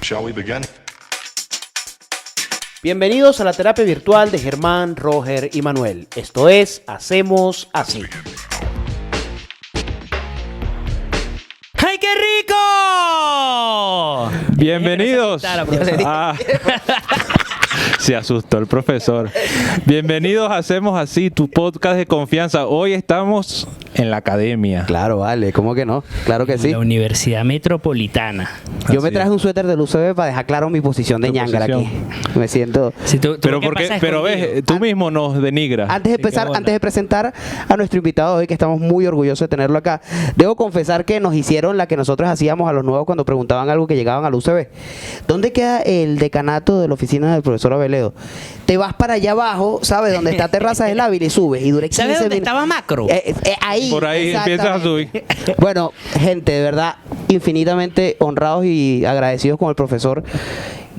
Shall we begin? Bienvenidos a la terapia virtual de Germán, Roger y Manuel. Esto es Hacemos Así. ¡Ay, qué rico! Bienvenidos. Se asustó el profesor. Bienvenidos a Hacemos Así, tu podcast de confianza. Hoy estamos en la academia. Claro, vale, ¿cómo que no? Claro que sí. La Universidad Metropolitana. Yo me traje un suéter del UCB para dejar claro mi posición de Tu ñangara aquí. posición. Me siento... Si tú Pero ¿por qué porque, pasas pero escondido? ves, tú mismo nos denigras. Antes de Sí, qué empezar, bola. antes de presentar a nuestro invitado de hoy, que estamos muy orgullosos de tenerlo acá, debo confesar que nos hicieron la que nosotros hacíamos a los nuevos cuando preguntaban algo que llegaban al UCB. ¿Dónde queda el decanato de la oficina del profesor Aveledo? Te vas para allá abajo, ¿sabes? Donde está Terraza del Ávila y subes. Y duré 15 ¿Sabes dónde minutos. estaba Macro? Ahí. Por ahí empiezas a subir. Bueno, gente, de verdad, infinitamente honrados y agradecidos con el profesor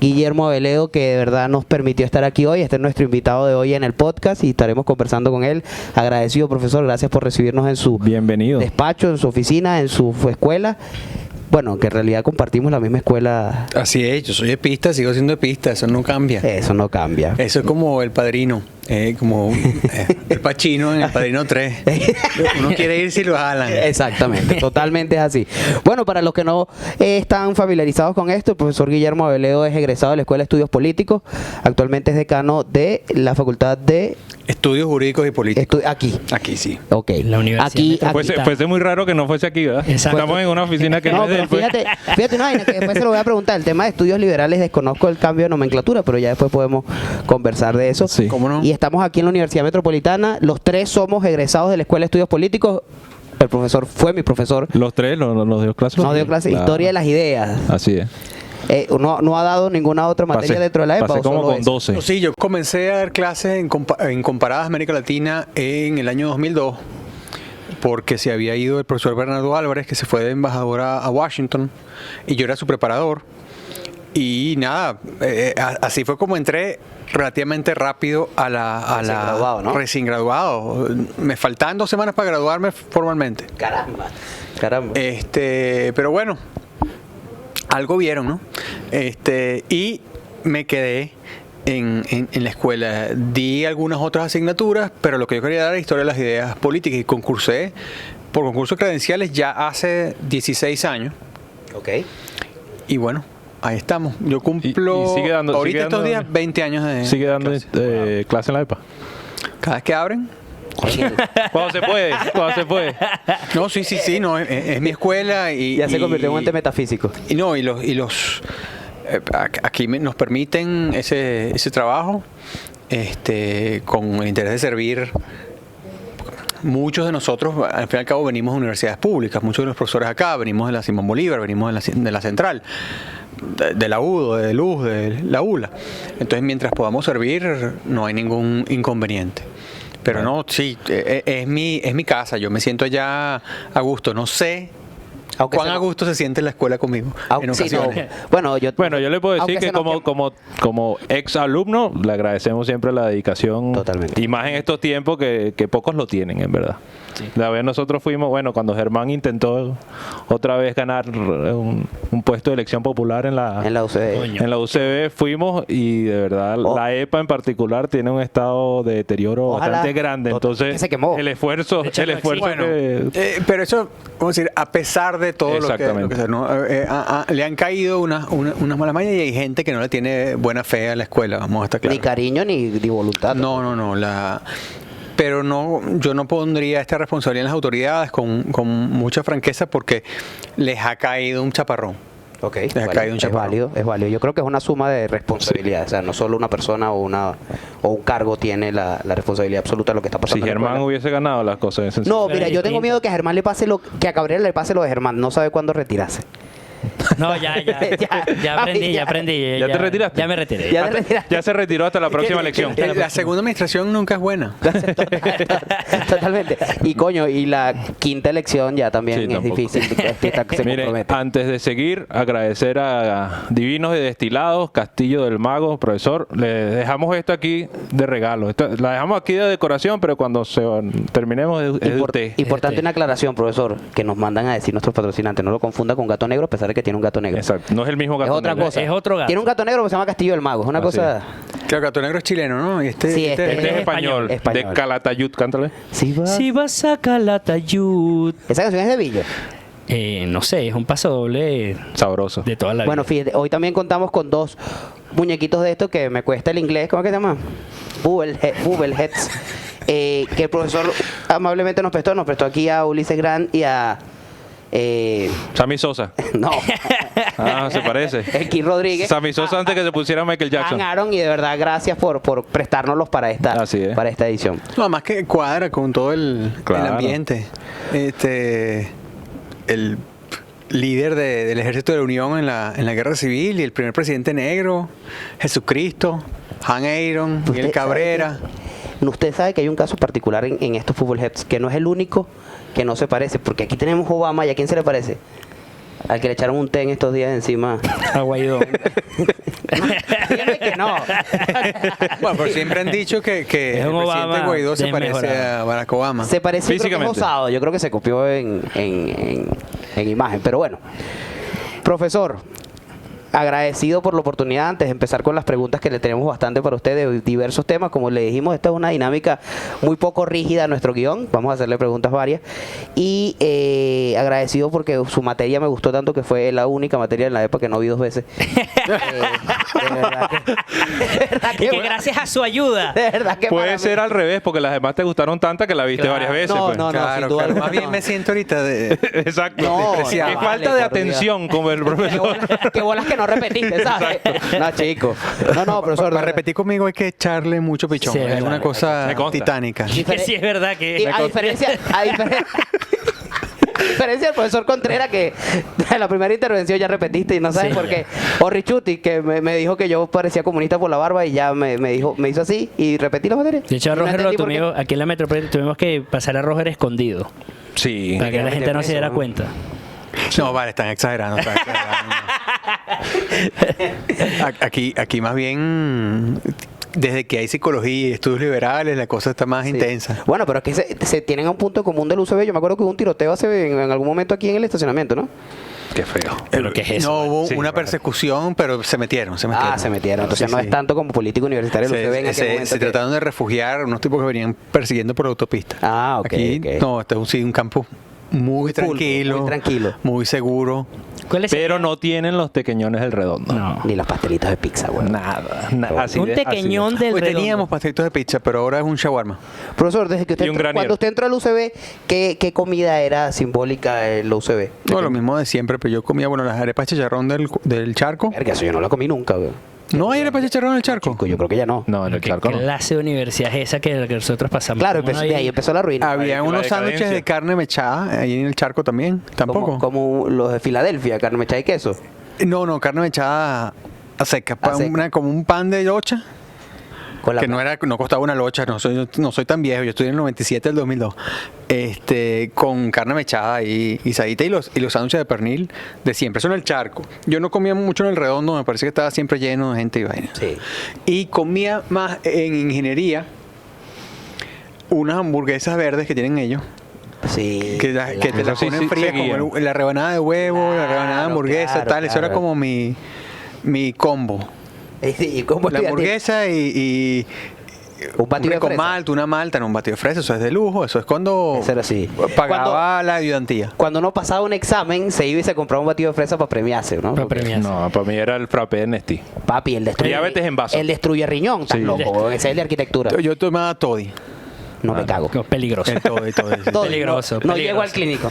Guillermo Aveledo, que de verdad nos permitió estar aquí hoy. Este es nuestro invitado de hoy en el podcast y estaremos conversando con él. Agradecido, profesor, gracias por recibirnos en su Bienvenido. despacho, en su oficina, en su escuela. Bueno, que en realidad compartimos la misma escuela. Así es, yo soy epista, sigo siendo epista, eso no cambia. Eso no cambia. Eso es como El Padrino, como El Pacino en El Padrino 3. Uno quiere ir si lo jalan. Exactamente, totalmente es así. Bueno, para los que no están familiarizados con esto, el profesor Guillermo Aveledo es egresado de la Escuela de Estudios Políticos. Actualmente es decano de la Facultad de... Estudios jurídicos y políticos. Aquí. Aquí sí. Ok. La Universidad Aquí Metropolitana. Fuese muy raro que no fuese aquí, ¿verdad? Exacto. Estamos en una oficina que no, No, es de pero él, pues. fíjate una vaina que después se lo voy a preguntar. El tema de estudios liberales, desconozco el cambio de nomenclatura, pero ya después podemos conversar de eso. Sí. ¿Cómo no? Y estamos aquí en la Universidad Metropolitana. Los tres somos egresados de la Escuela de Estudios Políticos. El profesor fue mi profesor. Los tres, nos dio clases. Nos dio clase de Claro. Historia de las Ideas. Así es. No ha dado ninguna otra materia dentro de la EPA. pasé ¿o como solo con eso? 12. Sí, yo comencé a dar clases en Comparadas América Latina en el año 2002, porque se había ido el profesor Bernardo Álvarez, que se fue de embajador a Washington, y yo era su preparador. Y nada, así fue como entré relativamente rápido a Recién graduado, ¿no? Recién graduado. Me faltaban 2 semanas para graduarme formalmente. Caramba. Pero bueno, algo vieron, ¿no? Y me quedé en la escuela. Di algunas otras asignaturas, pero lo que yo quería dar era historia de las ideas políticas y concursé por concursos credenciales ya hace 16 años. Ok. Y bueno, ahí estamos. Yo cumplo Y sigue dando- ahorita sigue estos dando- días 20 años de Sigue dando clase. clase en la EPA. Cada vez que abren. Cuando se puede, cuando se puede. No, sí, no, es mi escuela y Ya se y- convirtió en un ente metafísico. Y no, aquí nos permiten ese trabajo con el interés de servir. Muchos de nosotros, al fin y al cabo, venimos de universidades públicas. Muchos de los profesores acá venimos de la Simón Bolívar, venimos de la Central, de la UDO, de Luz, de la ULA. Entonces, mientras podamos servir, no hay ningún inconveniente. Pero no, sí, es mi casa. Yo me siento allá a gusto. No sé Aunque cuán se a no- gusto se siente la escuela conmigo en Sí, no. ocasiones. Bueno, Bueno, yo le puedo decir aunque que se nos como ex alumno le agradecemos siempre la dedicación. Totalmente. Y más en estos tiempos que pocos lo tienen, en verdad. La vez nosotros fuimos, bueno, cuando Germán intentó otra vez ganar un puesto de elección popular en la UCB. Coño. en la UCB fuimos y de verdad la EPA en particular tiene un estado de deterioro Ojalá. bastante grande. Entonces Que se quemó. el esfuerzo De hecho, no existe. Bueno, que- pero eso, vamos a decir, a pesar de todo lo Exactamente. que sea, ¿no? Le han caído unas malas mañas y hay gente que no le tiene buena fe a la escuela, vamos a estar Ni claros. cariño ni voluntad. No, pero no, yo no pondría esta responsabilidad en las autoridades con mucha franqueza porque les ha caído un chaparrón. Ok, Les ha caído un es chaparrón. válido, es válido. Yo creo que es una suma de responsabilidades. O sea, no solo una persona o un cargo tiene la responsabilidad absoluta de lo que está pasando. si en la Germán escuela. hubiese ganado las cosas es sencillo. No, mira, yo tengo Distinto. miedo que a Germán le pase que a Gabriel le pase lo de Germán. No sabe cuándo retirarse. No, ya aprendí. ¿Ya te retiraste? Ya me retiré. Ya te retiraste. Ya se retiró hasta la próxima elección. La segunda administración nunca es buena. Totalmente. Y coño, y la quinta elección ya también Sí, es tampoco. difícil. Se Mire, compromete. antes de seguir, agradecer a Divinos y Destilados, Castillo del Mago, profesor. Le dejamos esto aquí de regalo. La dejamos aquí de decoración, pero cuando terminemos es de usted. Importante una aclaración, profesor, que nos mandan a decir nuestros patrocinantes. No lo confunda con Gato Negro, a pesar de que tiene un un gato negro. Exacto. No es el mismo gato Es otra negro. cosa. Es otro gato. Tiene un gato negro que se llama Castillo del Mago. Es una Así cosa. Claro, Gato Negro es chileno, ¿no? Y Sí, Este es español. español. De Calatayud, cántale. Sí, va. Si vas a Calatayud. Esa canción es de Villa. No sé, es un paso doble Sabroso. de toda la Bueno, vida. fíjate, hoy también contamos con dos muñequitos de estos que me cuesta el inglés. ¿Cómo es que se llama? Bubbleheads. Que el profesor amablemente nos prestó aquí a Ulises Grant y a... Sammy Sosa. no, Ah, se parece. el Kid Rodríguez. Sammy Sosa antes que se pusiera Michael Jackson. Ganaron y de verdad gracias por prestárnoslos para Así es. para esta edición. No, más que cuadra con todo el Claro. ambiente. El líder del Ejército de la Unión en la Guerra Civil y el primer presidente negro, Jesucristo, Han Aaron, Usted Miguel Cabrera. Usted sabe que hay un caso particular en estos Bubbleheads, que no es el único que no se parece, porque aquí tenemos Obama y ¿a quién se le parece? Al que le echaron un té en estos días encima. A Guaidó. Dígame que no. Bueno, pero siempre han dicho que Es el un presidente Obama Guaidó se parece desmejorado. a Barack Obama. Se parece creo que Físicamente. Osado. Yo creo que se copió en imagen. Pero bueno, profesor, agradecido por la oportunidad antes de empezar con las preguntas que le tenemos bastante para usted de diversos temas. Como le dijimos, esta es una dinámica muy poco rígida a nuestro guión. Vamos a hacerle preguntas varias. Y agradecido porque su materia me gustó tanto que fue la única materia en la época que no vi dos veces. De verdad Y que gracias a su ayuda. de verdad que Puede para ser mí- al revés, porque las demás te gustaron tantas que la viste Claro. varias veces. No, pues. no, Claro, sin duda claro. alguna Más bien no. me siento ahorita de... Exacto. No, Qué no, falta vale, de por Dios. atención como el Qué profesor. bolas que no repetiste, ¿sabes? No, chico. No, profesor. Para repetir conmigo hay que echarle mucho pichón. Sí, es es verdad. una cosa Me consta. titánica. Que sí es verdad Y que... a diferencia del profesor Contreras, que en la primera intervención ya repetiste y no sabes Sí, por ya. qué. O Richuti, que me dijo que yo parecía comunista por la barba y ya me hizo así y repetí la materia. De hecho, a Y no Roger lo entendí por qué. tuvimos, aquí en la Metrópoli tuvimos que pasar a Roger escondido. Sí. Para que la meter gente no se preso, diera ¿no? cuenta. No, vale, están exagerando. Aquí más bien, desde que hay psicología y estudios liberales, la cosa está más Sí. intensa. Bueno, pero es que se tienen a un punto común del UCB. Yo me acuerdo que hubo un tiroteo en algún momento aquí en el estacionamiento, ¿no? Qué feo. ¿Pero qué es eso? No hubo Sí, una claro. persecución, pero se metieron. Ah, se metieron. Entonces Sí, no sí. es tanto como político universitario el UCB en aquel momento. Se que- trataron de refugiar unos tipos que venían persiguiendo por la autopista. Ah, ok, Aquí, ok. no, este es un campo muy pulcro, tranquilo. muy tranquilo. Muy seguro. ¿Cuál es Pero no tienen los tequeñones del redondo. No. Ni las pastelitas de pizza, güey. Nada. Un tequeñón del Hoy redondo. teníamos pastelitos de pizza, pero ahora es un shawarma. Profesor, desde que usted Y un entró- granier. cuando usted entró al UCB, ¿qué comida era simbólica el UCB? No, lo mismo de siempre, pero yo comía, bueno, las arepas chicharrón del charco. Verga, eso yo no la comí nunca, güey. ¿No hay arepas chicharrón en el charco? Chico, yo creo que ya no. No, en el ¿Qué charco no. clase de universidad es esa que nosotros pasamos? Claro, ¿Cómo no de ahí empezó la ruina. Había La unos decadencia. sándwiches de carne mechada ahí en el charco también. Tampoco. Como los de Filadelfia, carne mechada y queso. No, carne mechada a seca. A seca. Como un pan de locha. Con la Que no costaba una locha, no soy tan viejo, yo estoy en el 97 del 2002. Con carne mechada y guisadita y los sándwiches de pernil de siempre. Eso en el charco. Yo no comía mucho en el redondo, me parece que estaba siempre lleno de gente y vaina. Sí. Y comía más en ingeniería unas hamburguesas verdes que tienen ellos. Sí. Que te las Sí, ponen sí, frías, seguían. como la rebanada de huevo, la rebanada de Claro, hamburguesa, claro, tal. Eso era claro. como mi combo. ¿Y cómo La estudiaste? hamburguesa y Un batido de con fresa. malta, una malta, no un batido de fresa, eso es de lujo, eso es cuando Eso era así. pagaba la ayudantía. Cuando uno pasaba un examen, se iba y se compraba un batido de fresa para premiarse, ¿no? Para Porque, premiarse. No, para mí era el frappé de Nestí. papi, el destruye. Diabetes en vaso. El destruye riñón, estás Sí. loco. Ese es el de arquitectura. Yo tomaba toddy. No me cago. No, peligroso. El toddy. Todo, Peligroso, No peligroso. llego al clínico.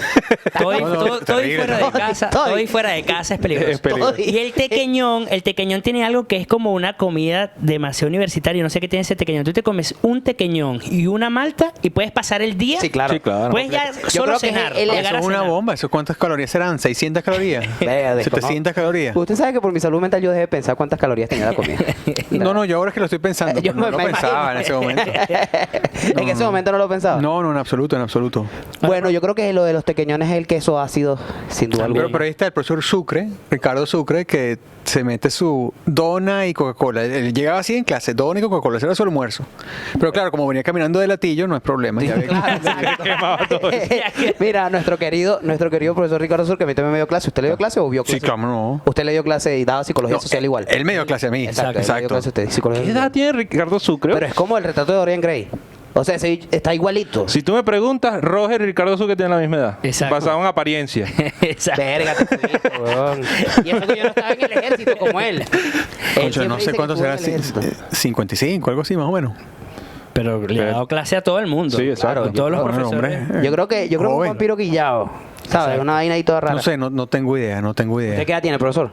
Todo, No, no, todo terrible, fuera de todo. casa, Todo. todo fuera de casa es peligroso. Es peligroso. Todo. Y el tequeñón tiene algo que es como una comida demasiado universitaria. No sé qué tiene ese tequeñón. Tú te comes un tequeñón y una malta y puedes pasar el día. Sí, claro. Sí, claro. Puedes ya Yo solo creo que cenar. el- llegar Eso a es una cenar. bomba. ¿Eso cuántas calorías serán? ¿600 calorías? Vea, desconozco. 700 calorías. Usted sabe que por mi salud mental yo dejé de pensar cuántas calorías tenía la comida. No, yo ahora es que lo estoy pensando. Yo pero no lo me pensaba en ese imagino. momento. Es que ese momento no lo pensaba. No, en absoluto, en absoluto. Bueno, yo creo que lo de los tequeñones es el queso ácido, sin duda alguna. Pero ahí está el profesor Sucre, Ricardo Sucre, que se mete su dona y Coca-Cola. Él llegaba así en clase, dona y Coca-Cola, ese era su almuerzo. Pero claro, como venía caminando de latillo, no es problema. Ya ve que- Claro, exacto. Quemaba todo eso. Mira, nuestro querido profesor Ricardo Sur, que a mí también me dio clase. ¿Usted le dio clase o vio clase? Sí, cómo no. Usted le dio clase y daba psicología No, social igual. Él me dio clase a mí. Exacto. Él le dio clase a usted, psicología ¿Qué social. edad tiene Ricardo Sucre? Pero es como el retrato de Dorian Gray. O sea, está igualito. Si tú me preguntas, Roger y Ricardo Sucre tienen la misma edad. Exacto. Basado en apariencia. Exacto. Verga, te fuiste, weón. Y eso que yo no estaba en el ejército como él. Él Concho, siempre no dice sé que cuánto estuvo será, en el ejército. 55, algo así más o menos. Pero le ha dado clase a todo el mundo. Sí, exacto. Claro, todos los Bueno, profesores. hombre. Yo creo que un Joven. vampiro guillado. ¿Sabes? Exacto. Una vaina ahí toda rara. No sé, no tengo idea, no tengo ¿Usted idea. qué edad tiene, profesor?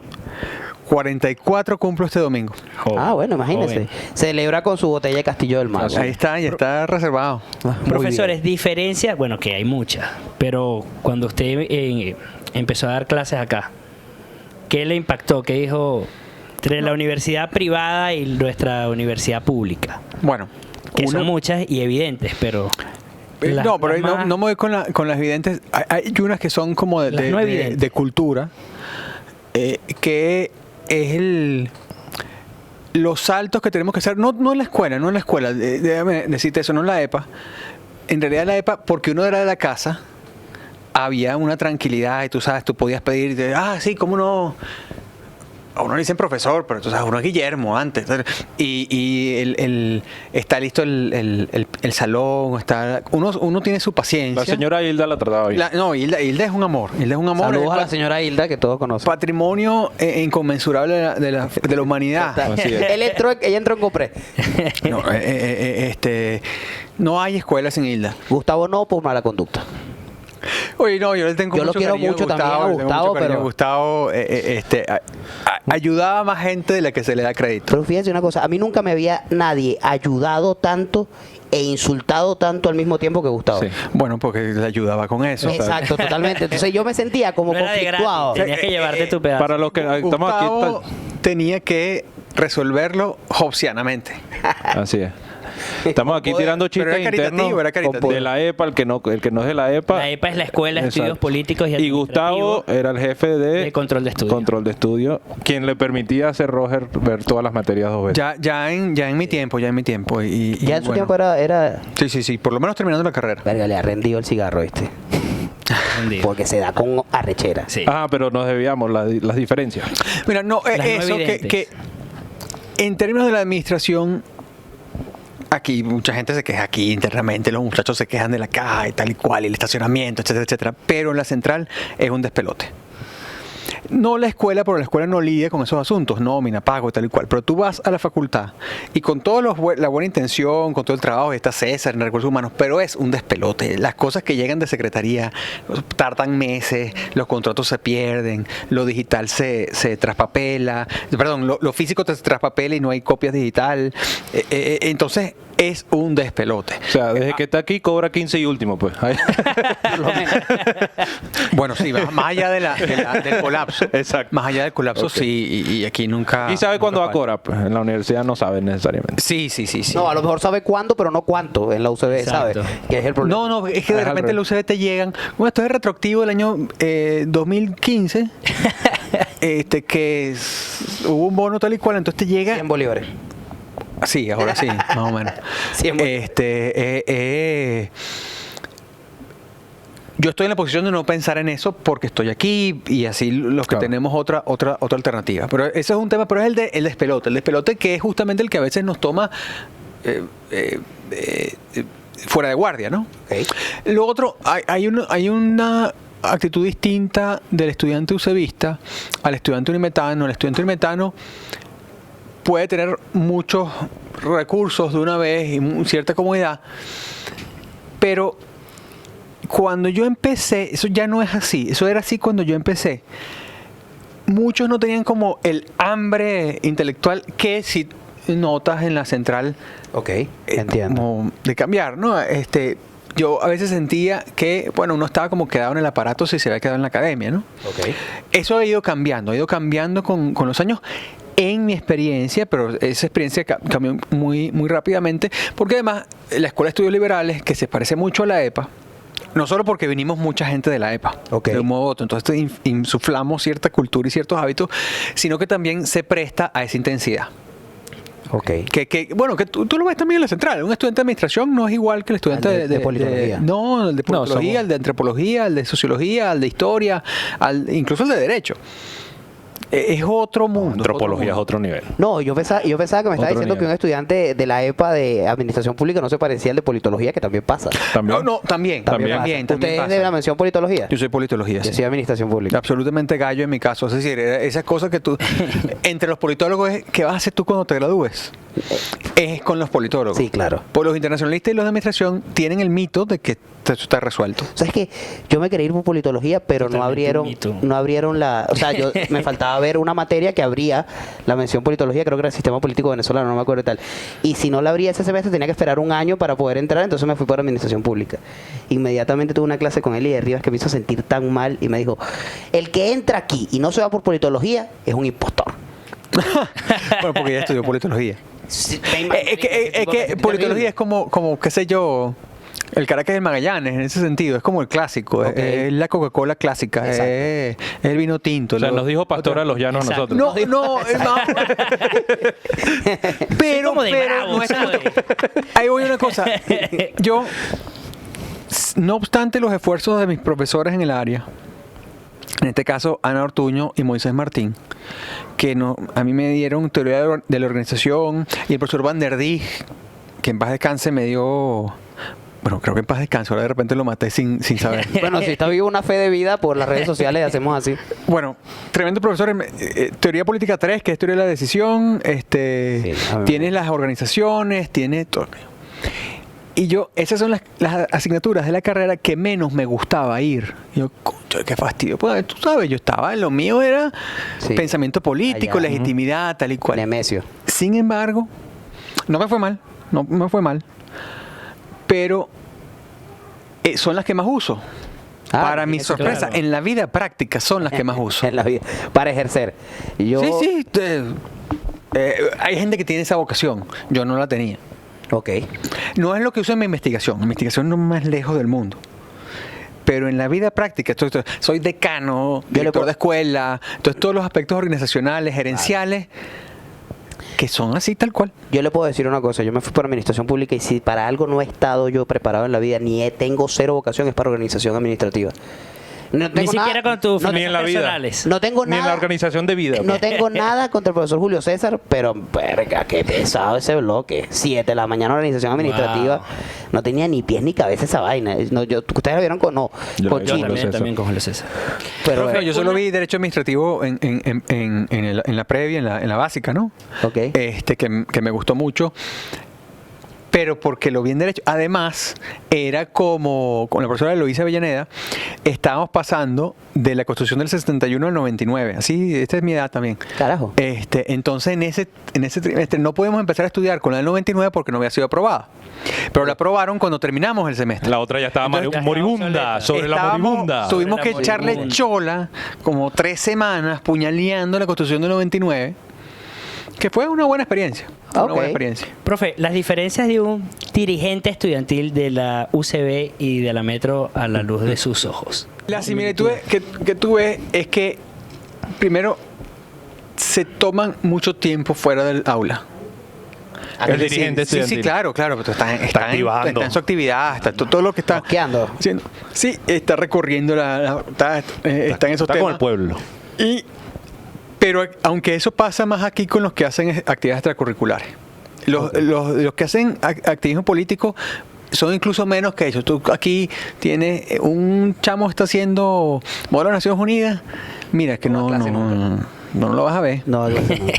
44 cumplo este domingo. Joven. Ah, bueno, imagínese. Joven. Celebra con su botella de Castillo del Mago. Ahí está, ya está reservado. Muy Profesores, diferencia, bueno, que hay muchas, pero cuando usted empezó a dar clases acá, ¿qué le impactó? ¿Qué dijo entre la universidad privada y nuestra universidad pública? Bueno, Que uno- son muchas y evidentes, pero... las- no, pero las no, más- no me voy con las evidentes. Hay unas que son como Las no de evidentes. cultura, que es los saltos que tenemos que hacer, no en la escuela, déjame decirte eso, no en la EPA. En realidad la EPA, porque uno era de la casa, había una tranquilidad y tú sabes, tú podías pedir, sí, cómo no. A uno le dicen profesor, pero tú sabes, uno es Guillermo antes. Y está listo el salón, uno tiene su paciencia. La señora Hilda la trataba bien. Hilda es un amor. Hilda es un amor. Saludos es a la señora Hilda, que todos conocen. patrimonio inconmensurable de la humanidad. Así es. Ella entró en Copré. No, no hay escuela sin Hilda. Gustavo no por mala conducta. Oye, no, yo le tengo Yo lo mucho quiero cariño mucho a también a le tengo Gustavo, mucho cariño pero- a Gustavo ayudaba a más gente de la que se le da crédito. Pero fíjense una cosa, a mí nunca me había nadie ayudado tanto e insultado tanto al mismo tiempo que Gustavo. Sí. Bueno, porque le ayudaba con eso. Exacto, totalmente. Entonces yo me sentía como No era de conflictuado. gratis, tenías que llevarte tu pedazo. Para los que estamos aquí. Gustavo tenía que resolverlo hobbesianamente. Así es. Estamos aquí Poder. tirando Pero chistes era caritativo, internos era caritativo. de la EPA, el que no es de la EPA. La EPA es la Escuela de Estudios Exacto. Políticos y Y Gustavo Administrativos era el jefe de Control de Estudio. Control de estudio, quien le permitía hacer Roger ver todas las materias dos veces. Ya en mi tiempo. Ya en su bueno. tiempo era... Sí, por lo menos terminando la carrera. Verga, le ha rendido el cigarro, ¿viste? Rendido. Porque se da con arrechera. Sí. Pero nos debíamos las diferencias. Mira, no, Las no eso evidentes. que en términos de la administración, aquí mucha gente se queja aquí internamente, los muchachos se quejan de la caja y tal y cual, y el estacionamiento, etcétera, etcétera, pero en la central es un despelote. No la escuela, porque la escuela no lidia con esos asuntos, nómina, pago y tal y cual, pero tú vas a la facultad y con toda la buena intención, con todo el trabajo, está César en recursos humanos, pero es un despelote. Las cosas que llegan de secretaría tardan meses, los contratos se pierden, lo digital se traspapela, perdón, lo físico se traspapela y no hay copias digital. Entonces es un despelote. O sea, desde que está aquí cobra 15 y último, pues. Ahí- Por lo menos. Bueno, sí, más allá del colapso. Exacto. Más allá del colapso, Ok. sí, y aquí nunca. ¿Y sabe cuándo va a nunca cobrar? Pues en la universidad no saben necesariamente. Sí. No, a lo mejor sabe cuándo, pero no cuánto en la UCB, ¿sabe? Exacto. Que es el problema. No, es que de Es al repente revés. el UCB te llegan. Bueno, esto es retroactivo del año 2015. Hubo un bono tal y cual, entonces te llega. 100 bolívares. Sí, ahora sí, más o menos. 100 bolívares. Yo estoy en la posición de no pensar en eso porque estoy aquí y así los que Claro. tenemos otra alternativa. Pero ese es un tema, pero es el despelote. El despelote que es justamente el que a veces nos toma fuera de guardia, ¿no? Ok. Lo otro, hay una actitud distinta del estudiante UCBista al estudiante unimetano. El estudiante unimetano puede tener muchos recursos de una vez y cierta comodidad, pero cuando yo empecé, eso ya no es así. Eso era así cuando yo empecé. Muchos no tenían como el hambre intelectual que si notas en la central Ok, entiendo. como de cambiar, ¿no? Yo a veces sentía que, bueno, uno estaba como quedado en el aparato si se había quedado en la academia, ¿no? Ok. Eso ha ido cambiando con los años en mi experiencia, pero esa experiencia cambió muy, muy rápidamente, porque además la Escuela de Estudios Liberales, que se parece mucho a la EPA, no solo porque vinimos mucha gente de la EPA, Ok. de un modo u otro, entonces insuflamos cierta cultura y ciertos hábitos, sino que también se presta a esa intensidad. Ok. Bueno, que tú lo ves también en la central. Un estudiante de administración no es igual que el estudiante Al de politología. no, el de politología, somos- el de antropología, el de sociología, el de historia, incluso el de derecho. Es otro mundo. Antropología es mundo. otro nivel. No, yo pensaba que me estaba Otro diciendo nivel. que un estudiante de la EPA de Administración Pública no se parecía al de Politología, que también pasa. También. No, también pasa. también ¿Usted es pasa. de la mención Politología? Yo soy politología. Yo sí. soy Administración Pública. Absolutamente gallo en mi caso. Es decir, esas cosas que tú... entre los politólogos, ¿qué vas a hacer tú cuando te gradúes? Es con los politólogos. Sí, claro. Pues los internacionalistas y los de administración tienen el mito de que eso está resuelto. O sea, es que yo me quería ir por Politología, pero Totalmente un mito. no abrieron la... O sea, me faltaba ver una materia que abría la mención Politología, creo que era el Sistema Político Venezolano, no me acuerdo y tal. Y si no la abría ese semestre, tenía que esperar un año para poder entrar, entonces me fui por Administración Pública. Inmediatamente tuve una clase con Eli de Rivas que me hizo sentir tan mal y me dijo, el que entra aquí y no se va por Politología es un impostor. Bueno, porque ya estudió politología. Sí, me imagino Es ese tipo de que politología terrible. es como, qué sé yo, el Caracas del Magallanes, en ese sentido. Es como el clásico. Ok. Es la Coca-Cola clásica. Exacto. Es el vino tinto. O sea, nos dijo Pastora los llanos a Exacto. nosotros. No. Pero, como de bravo, no es ¿sabes? ahí voy a una cosa. Yo, no obstante los esfuerzos de mis profesores en el área, en este caso Ana Ortuño y Moisés Martín, que a mí me dieron teoría de la organización, y el profesor Van der Dijk, que en paz descanse me dio... Bueno, creo que en paz descanse, ahora de repente lo maté sin saber. Bueno, si está vivo una fe de vida por las redes sociales, hacemos así. Bueno, tremendo profesor. Teoría política 3, que es teoría de la decisión. Sí, a mí Tienes las organizaciones, tiene todo. Y esas son las asignaturas de la carrera que menos me gustaba ir. Y yo, concho, qué fastidio. Pues tú sabes, yo estaba, lo mío era Sí. pensamiento político, Allá. legitimidad, tal y cual. Nemesio. Sin embargo, no me fue mal. Pero son las que más uso. Ah, Para mi eso, sorpresa, claro. en la vida práctica son las que más uso. En la vida. Para ejercer. Yo... Sí. Hay gente que tiene esa vocación. Yo no la tenía. Ok. No es lo que uso en mi investigación. Mi investigación no es más lejos del mundo. Pero en la vida práctica, soy decano, director de escuela, entonces todos los aspectos organizacionales, gerenciales, que son así tal cual. Yo le puedo decir una cosa, yo me fui por Administración Pública y si para algo no he estado yo preparado en la vida, tengo cero vocación, es para organización administrativa. No Ni tengo siquiera con tus Ni en la vida. personales. No tengo Ni en la nada. organización de vida. No tengo nada contra el profesor Julio César, pero verga, qué pesado ese bloque. 7 de la mañana organización administrativa. Wow. No tenía ni pies ni cabeza esa vaina. No, ustedes la vieron con Yo con la vi Yo Chino. Julio César. también con Julio César. Pero, Profe, yo solo vi derecho administrativo en la previa, en la básica, ¿no? ok. Que me gustó mucho. Pero porque lo vi en derecho. Además, era como con la profesora Eloísa Avellaneda, estábamos pasando de la Constitución del 61 al 99. Así, esta es mi edad también. Carajo. Entonces, en ese trimestre no podemos empezar a estudiar con la del 99 porque no había sido aprobada. Pero la aprobaron cuando terminamos el semestre. La otra ya estaba Entonces, ya moribunda. obsoleta. Sobre la moribunda. Tuvimos Sobre que la echarle moribunda. chola como 3 semanas puñaleando la Constitución del 99, que fue una buena experiencia. Una Ok. buena experiencia. Profe, las diferencias de un dirigente estudiantil de la UCB y de la Metro a la luz de sus ojos. La similitud que tuve es que, primero, se toman mucho tiempo fuera del aula. El Es decir, dirigente sí, estudiantil. claro, pero está activando. está en su actividad, está todo lo que está Mosqueando. haciendo. Sí, está recorriendo está en esos Está temas. con el pueblo. Pero aunque eso pasa más aquí con los que hacen actividades extracurriculares. Los que hacen activismo político son incluso menos que ellos. Tú aquí tienes un chamo que está haciendo modelo de Naciones Unidas. Mira, es que no lo vas a ver. No, algo así, no.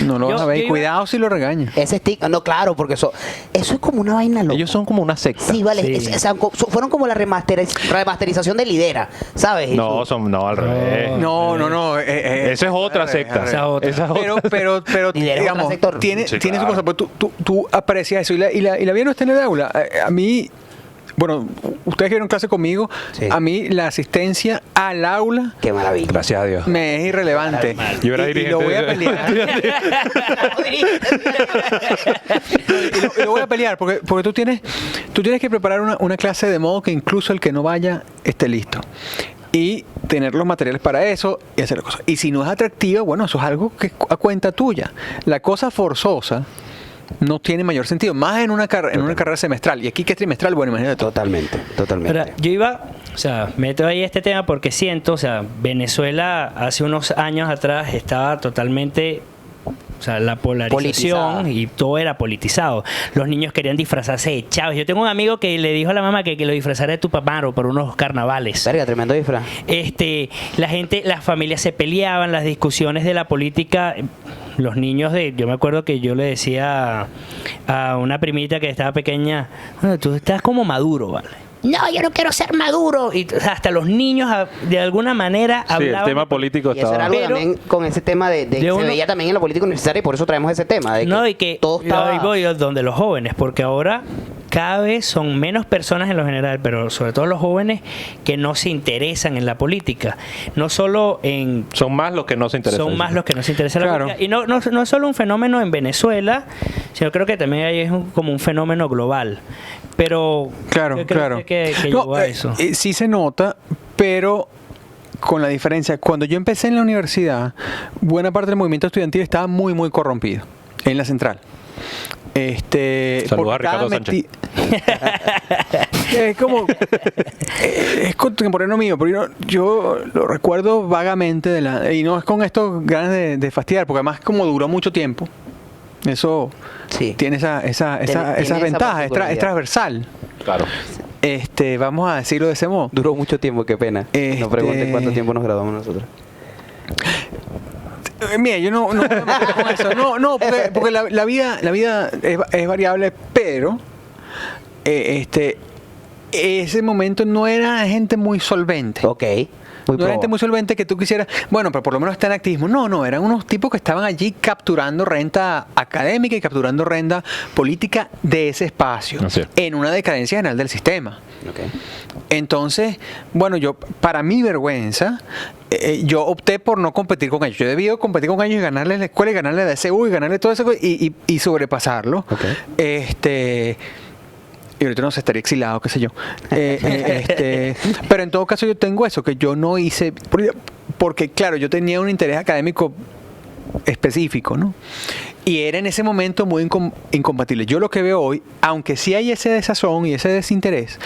No lo vas a ver. yo iba- Cuidado si lo regañas. Ese estigma, no, claro, porque eso es como una vaina loca. Ellos son como una secta. Sí, vale. Sí. O sea, fueron como la remasterización de Lidera, ¿sabes? No, no, al revés. No. Esa es otra secta. Esa es otra. Esa es otra. Pero Lidera es digamos, otro sector. tiene Sí, su claro. cosa. Pues tú aprecias eso. Y la vida no está en el aula. A mí, bueno, ustedes que vieron clase conmigo, Sí. a mí la asistencia al aula Qué maravilla. Gracias a Dios. me es irrelevante. Yo era y dirigente lo voy a de- pelear. y lo voy a pelear porque tú tienes que preparar una clase de modo que incluso el que no vaya esté listo. Y tener los materiales para eso y hacer las cosas. Y si no es atractiva, bueno, eso es algo que es a cuenta tuya. La cosa forzosa no tiene mayor sentido, más en una carrera semestral. Y aquí que es trimestral, bueno, imagínate tú. Totalmente, totalmente. Ahora, yo iba, o sea, meto ahí este tema porque siento, o sea, Venezuela hace unos años atrás estaba totalmente, o sea, la polarización Politizada. y todo era politizado. Los niños querían disfrazarse de chavos. Yo tengo un amigo que le dijo a la mamá que lo disfrazara de Tupamaro por unos carnavales. Verga, tremendo disfraz. La gente, las familias se peleaban, las discusiones de la política, los niños yo me acuerdo que yo le decía a una primita que estaba pequeña, "Bueno, tú estás como Maduro, ¿vale?" No, yo no quiero ser Maduro. Y o sea, hasta los niños de alguna manera Sí, el hablaban. tema político Y eso era estaba... algo Pero- también con ese tema de que uno- se veía también en la política universitaria y por eso traemos ese tema. De que No, y que todo estaba... ahí voy yo, donde los jóvenes, porque ahora cada vez son menos personas en lo general, pero sobre todo los jóvenes que no se interesan en la política. No solo en Son más los que no se interesan. son más los que nos interesan en la Claro. política. Y no es solo un fenómeno en Venezuela, sino creo que también hay como un fenómeno global. Pero Claro, ¿qué crees claro. que No, llevó a eso? sí se nota, pero con la diferencia, cuando yo empecé en la universidad, buena parte del movimiento estudiantil estaba muy, muy corrompido en la central. Saludos por a Ricardo cada Sánchez. Es como es contemporáneo mío, pero yo lo recuerdo vagamente y no es con esto ganas de fastidiar, porque además como duró mucho tiempo, eso Sí. tiene Tiene esas esa ventajas, particularidad. es transversal. Claro. Vamos a decirlo de ese modo. Duró mucho tiempo, qué pena. Este- No pregunten cuánto tiempo nos graduamos nosotros. Mira, yo no me meto con eso. No, porque la vida es variable, pero ese momento no era gente muy solvente. Ok. Muy No era gente probo. muy solvente que tú quisieras, bueno, pero por lo menos está en activismo. No, eran unos tipos que estaban allí capturando renta académica y capturando renta política de ese espacio, Así es. en una decadencia general del sistema. Ok. Entonces, bueno, para mi vergüenza, yo opté por no competir con ellos. Yo debí competir con ellos y ganarles la escuela y ganarle la DSU y ganarle todo eso y sobrepasarlo. Ok. Y ahorita no se estaría exilado, qué sé yo. Pero en todo caso yo tengo eso, que yo no hice, porque claro, yo tenía un interés académico específico, ¿no? Y era en ese momento muy incompatible. Yo lo que veo hoy, aunque sí hay ese desazón y ese desinterés,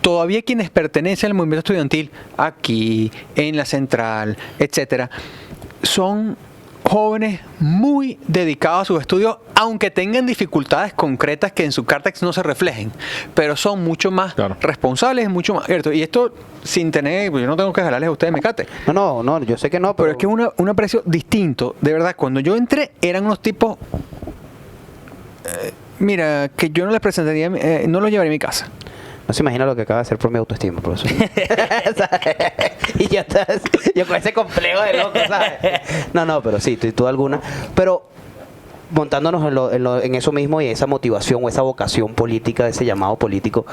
todavía quienes pertenecen al movimiento estudiantil, aquí, en la central, etcétera, son jóvenes muy dedicados a sus estudios, aunque tengan dificultades concretas que en su cártex no se reflejen, pero son mucho más Claro. responsables, mucho más abiertos. Y esto sin tener, yo no tengo que jalarles a ustedes mecate. No, yo sé que no, Pero es que es un aprecio distinto. De verdad, cuando yo entré, eran unos tipos. Mira, que yo no les presentaría, no los llevaría a mi casa. No se imagina lo que acaba de hacer por mi autoestima, profesor. Y yo con ese complejo de loco, ¿sabes? No, pero sí, tú alguna. Pero montándonos en eso mismo y esa motivación o esa vocación política, ese llamado político,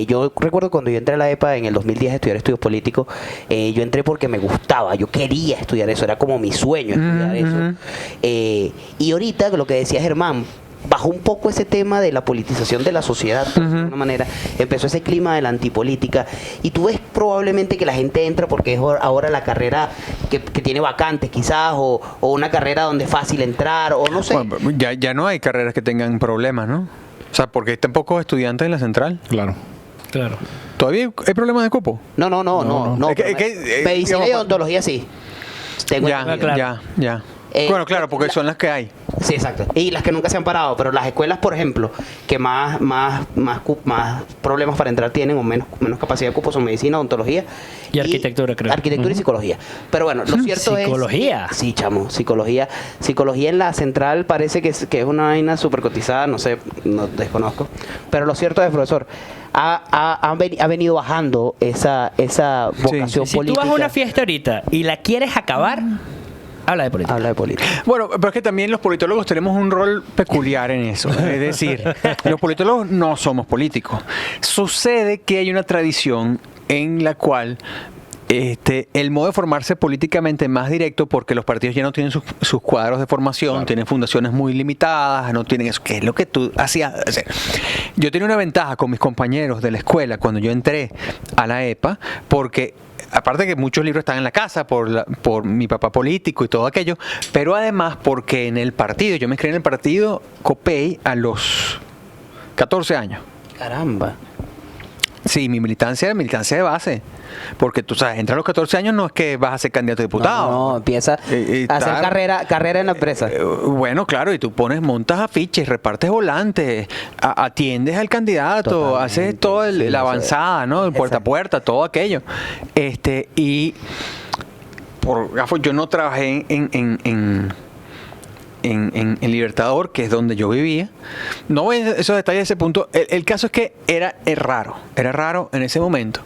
yo recuerdo cuando yo entré a la EPA en el 2010 a estudiar estudios políticos, yo entré porque me gustaba, yo quería estudiar eso, era como mi sueño estudiar eso. Y ahorita, lo que decía Germán, bajó un poco ese tema de la politización de la sociedad, por decirlo de alguna manera, empezó ese clima de la antipolítica y tú ves probablemente que la gente entra porque es ahora la carrera que tiene vacantes quizás o una carrera donde es fácil entrar o no sé. Bueno, ya no hay carreras que tengan problemas, ¿no? O sea, porque hay tan pocos estudiantes en la central. Claro. Claro. ¿Todavía hay problemas de cupo? No. Es que, Medicina y digamos, odontología sí. Tengo Ya, entendido. claro. ya. Bueno, claro, porque son las que hay. Sí, exacto. Y las que nunca se han parado, pero las escuelas, por ejemplo, que más problemas para entrar tienen o menos capacidad de cupo son medicina, odontología Y arquitectura, creo. Arquitectura y psicología. Pero bueno, lo cierto ¿Psicología? es... Sí, chamo, psicología. Psicología en la central parece que es una vaina súper cotizada, no sé, no desconozco. Pero lo cierto es, profesor, ha venido bajando esa vocación Si tú política. vas a una fiesta ahorita y la quieres acabar, Habla de política. Habla de política. Bueno, pero es que también los politólogos tenemos un rol peculiar en eso. Es decir, los politólogos no somos políticos. Sucede que hay una tradición en la cual el modo de formarse políticamente más directo, porque los partidos ya no tienen sus cuadros de formación, claro, tienen fundaciones muy limitadas, no tienen eso, que es lo que tú hacías. O sea, yo tenía una ventaja con mis compañeros de la escuela cuando yo entré a la EPA, porque aparte que muchos libros están en la casa por mi papá político y todo aquello, pero además porque en el partido, yo me inscribí en el partido COPEI a los 14 años. Caramba. Sí, mi militancia era militancia de base. Porque tú sabes, entrar a los 14 años no es que vas a ser candidato a diputado. No, empieza a hacer carrera en la empresa. Bueno, claro, y tú montas afiches, repartes volantes, atiendes al candidato, totalmente, haces toda la avanzada, ¿no? El puerta a puerta, todo aquello. Y yo no trabajé en Libertador, que es donde yo vivía. No voy a esos detalles de ese punto. El caso es que era raro en ese momento.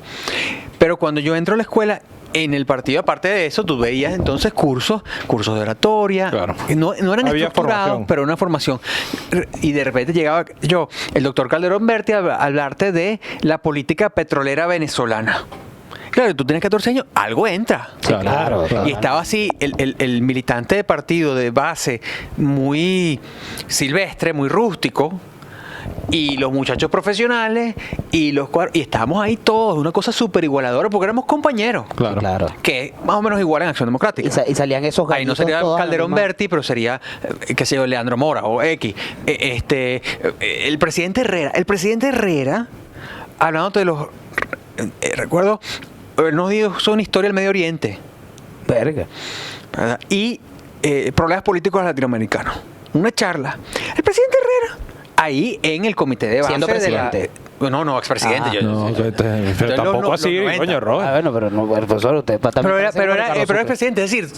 Pero cuando yo entro a la escuela, en el partido, aparte de eso, tú veías entonces cursos de oratoria. Claro. No eran estructurados, pero una formación. Y de repente llegaba el doctor Calderón Berti, a hablarte de la política petrolera venezolana. Claro, tú tienes 14 años, algo entra. Sí, claro. Y estaba así, el militante de partido de base, muy silvestre, muy rústico, y los muchachos profesionales, y estábamos ahí todos, una cosa súper igualadora, porque éramos compañeros. Claro. Claro. Que más o menos igual en Acción Democrática. Y salían esos gallitos. Ahí no sería Calderón Berti, pero sería, qué sé yo, Leandro Mora o X. El presidente Herrera, hablando de los... recuerdo... nos dio una historia del Medio Oriente. Verga. ¿Verdad? Y problemas políticos latinoamericanos. Una charla. El presidente Herrera, ahí en el comité de base. Siendo presidente. No, expresidente. Pero tampoco así, coño, Robert. Bueno, pero no, profesor, usted también. Pero era presidente, es decir,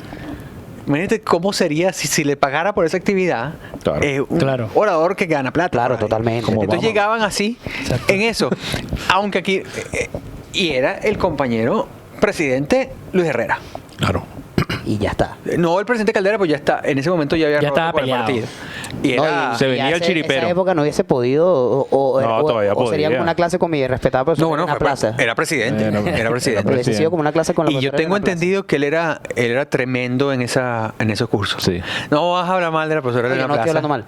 imagínate cómo sería si le pagara por esa actividad. Claro. Un orador que gana plata. Claro, totalmente. Entonces llegaban así, exacto, en eso. Aunque aquí... y era el compañero presidente Luis Herrera. Claro. Y ya está. No, el presidente Caldera, pues ya está. En ese momento ya había estaba peleado. El partido. Y era, se venía el chiripero. En esa época no hubiese podido, todavía o sería podía. como una clase con mi respetado profesor en una plaza. Era presidente. Era presidente. Hubiese sido como una clase con la Y yo tengo entendido que él era tremendo en esos cursos. Sí. No vas a hablar mal de la profesora de la plaza. No estoy hablando mal.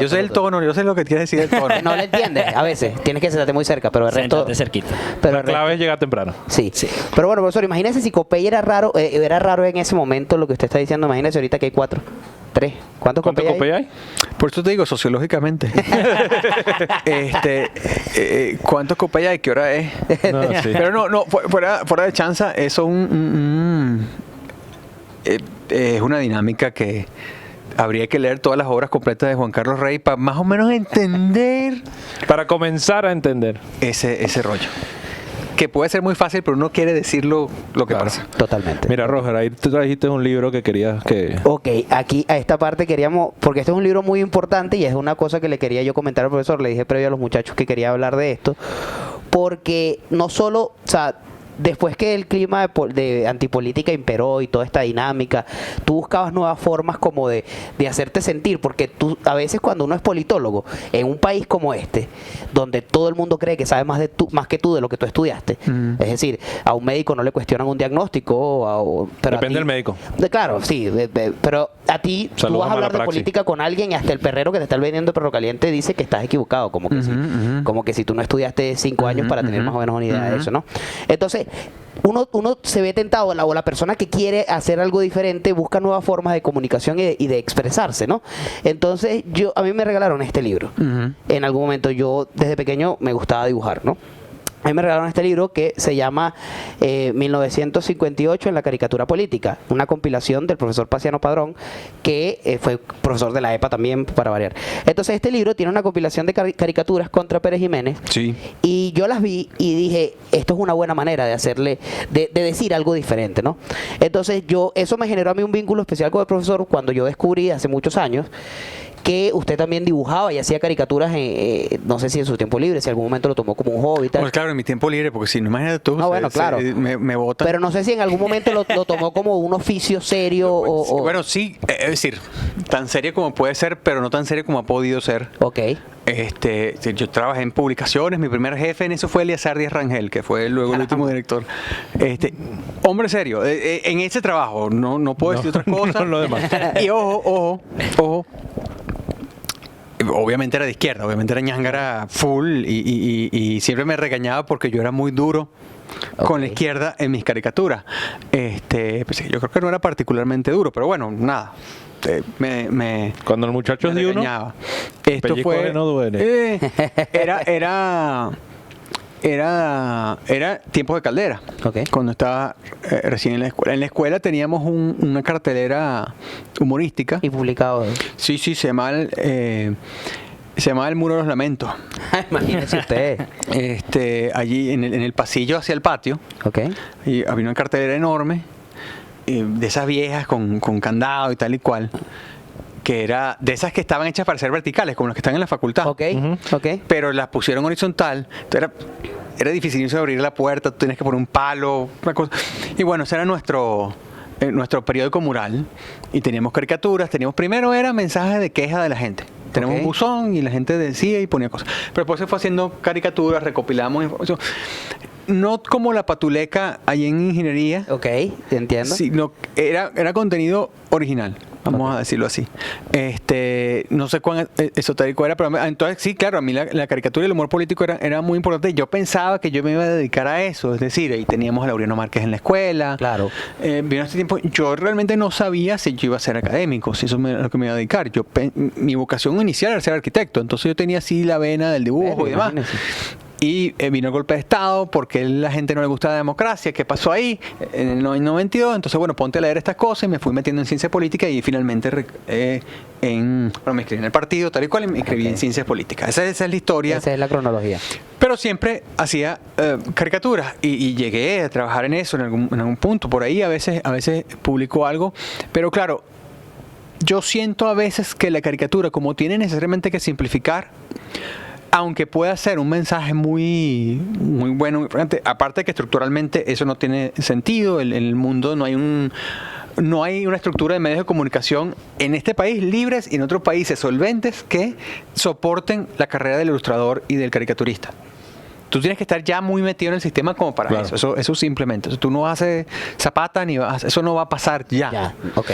Yo sé el tono, yo sé lo que quiere decir el tono. No le entiendes, a veces. Tienes que sentarte muy cerca, pero el resto... Séntate cerquita. Pero la clave es llegar temprano. Sí. Pero bueno, profesor, imagínese si COPEI era raro en ese momento lo que usted está diciendo. Imagínese ahorita que hay 4, 3. ¿Cuántos COPEI hay? Por eso te digo, sociológicamente. ¿Cuántos COPEI hay? ¿Qué hora es? No, sí. Pero no, fuera de chanza, eso es una dinámica que habría que leer todas las obras completas de Juan Carlos Rey para más o menos entender. Para comenzar a entender ese rollo. Que puede ser muy fácil, pero uno quiere decirlo lo que pasa. Totalmente. Mira, Roger, ahí te trajiste un libro que querías que... Ok, aquí a esta parte queríamos, porque este es un libro muy importante y es una cosa que le quería yo comentar al profesor, le dije previo a los muchachos que quería hablar de esto, porque no solo, o sea, después que el clima de antipolítica imperó y toda esta dinámica, tú buscabas nuevas formas como de hacerte sentir, porque tú, a veces cuando uno es politólogo, en un país como este, donde todo el mundo cree que sabe más que tú de lo que tú estudiaste, es decir, a un médico no le cuestionan un diagnóstico, pero depende del médico. Claro, sí, pero a ti, tú vas a hablar de política con alguien y hasta el perrero que te está vendiendo perro caliente dice que estás equivocado, como que si tú no estudiaste 5 años para tener más o menos una idea de eso, ¿no? Entonces, uno se ve tentado, o la persona que quiere hacer algo diferente busca nuevas formas de comunicación y de expresarse, ¿no? Entonces, a mí me regalaron este libro. En algún momento, yo desde pequeño me gustaba dibujar, ¿no? A mí me regalaron este libro que se llama 1958 en la caricatura política, una compilación del profesor Paciano Padrón, que fue profesor de la EPA también, para variar. Entonces, este libro tiene una compilación de caricaturas contra Pérez Jiménez. Sí. Y yo las vi y dije, esto es una buena manera de hacerle, de decir algo diferente, ¿no? Entonces, eso me generó a mí un vínculo especial con el profesor cuando yo descubrí hace muchos años que usted también dibujaba y hacía caricaturas, no sé si en su tiempo libre, si en algún momento lo tomó como un hobby y tal. Pues claro, en mi tiempo libre, porque si no, imagínate tú, Ah, bueno, claro. me botan. Pero no sé si en algún momento lo tomó como un oficio serio o... Bueno, sí, es decir, tan serio como puede ser, pero no tan serio como ha podido ser. Ok. Yo trabajé en publicaciones, mi primer jefe en eso fue Eliezer Díaz Rangel, que fue luego el último director. Hombre serio, en ese trabajo, no puedo decir otras cosas. No lo demás. Y ojo. Obviamente era de izquierda, obviamente era ñángara full y siempre me regañaba porque yo era muy duro con la izquierda en mis caricaturas. Pues yo creo que no era particularmente duro, pero bueno, nada. Cuando el muchacho es me de uno, regañaba. Esto pellizco fue no duele. Era tiempos de Caldera. Ok. Cuando estaba recién en la escuela. En la escuela teníamos una cartelera humorística. Y publicado. Sí, se llamaba El Muro de los Lamentos. Imagínese usted. Allí en el pasillo hacia el patio. Ok. Y había una cartelera enorme, de esas viejas con candado y tal y cual, que era de esas que estaban hechas para ser verticales, como las que están en la facultad. Ok. Ok. Pero las pusieron horizontal. Entonces era difícil abrir la puerta, tú tenías que poner un palo, una cosa. Y bueno, ese era nuestro periódico mural. Y teníamos caricaturas, primero era mensajes de queja de la gente. Tenemos Ok. un buzón y la gente decía y ponía cosas. Pero después se fue haciendo caricaturas, recopilamos información. No como la patuleca ahí en ingeniería, Ok, entiendo. sino era contenido original, vamos a decirlo así. No sé cuán esotérico era, pero entonces sí, claro, a mí la caricatura y el humor político era muy importante. Yo pensaba que yo me iba a dedicar a eso, es decir, ahí teníamos a Laureano Márquez en la escuela. Claro. Vino este tiempo, yo realmente no sabía si yo iba a ser académico, si eso es lo que me iba a dedicar. Mi vocación inicial era ser arquitecto, entonces yo tenía así la vena del dibujo y demás. Imagínese. Y vino el golpe de Estado porque a la gente no le gustaba la democracia. ¿Qué pasó ahí? En el 92. Entonces, bueno, ponte a leer estas cosas y me fui metiendo en ciencia política y finalmente me inscribí en el partido, tal y cual, y me inscribí en ciencias políticas. Esa es la historia. Esa es la cronología. Pero siempre hacía caricaturas y llegué a trabajar en eso en algún punto. Por ahí a veces publico algo. Pero claro, yo siento a veces que la caricatura, como tiene necesariamente que simplificar, aunque pueda ser un mensaje muy bueno, muy fuerte, aparte de que estructuralmente eso no tiene sentido, en el mundo no hay una estructura de medios de comunicación en este país libres y en otros países solventes que soporten la carrera del ilustrador y del caricaturista. Tú tienes que estar ya muy metido en el sistema como para Claro. eso simplemente. Tú no haces Zapata ni eso no va a pasar ya. Ya, ok.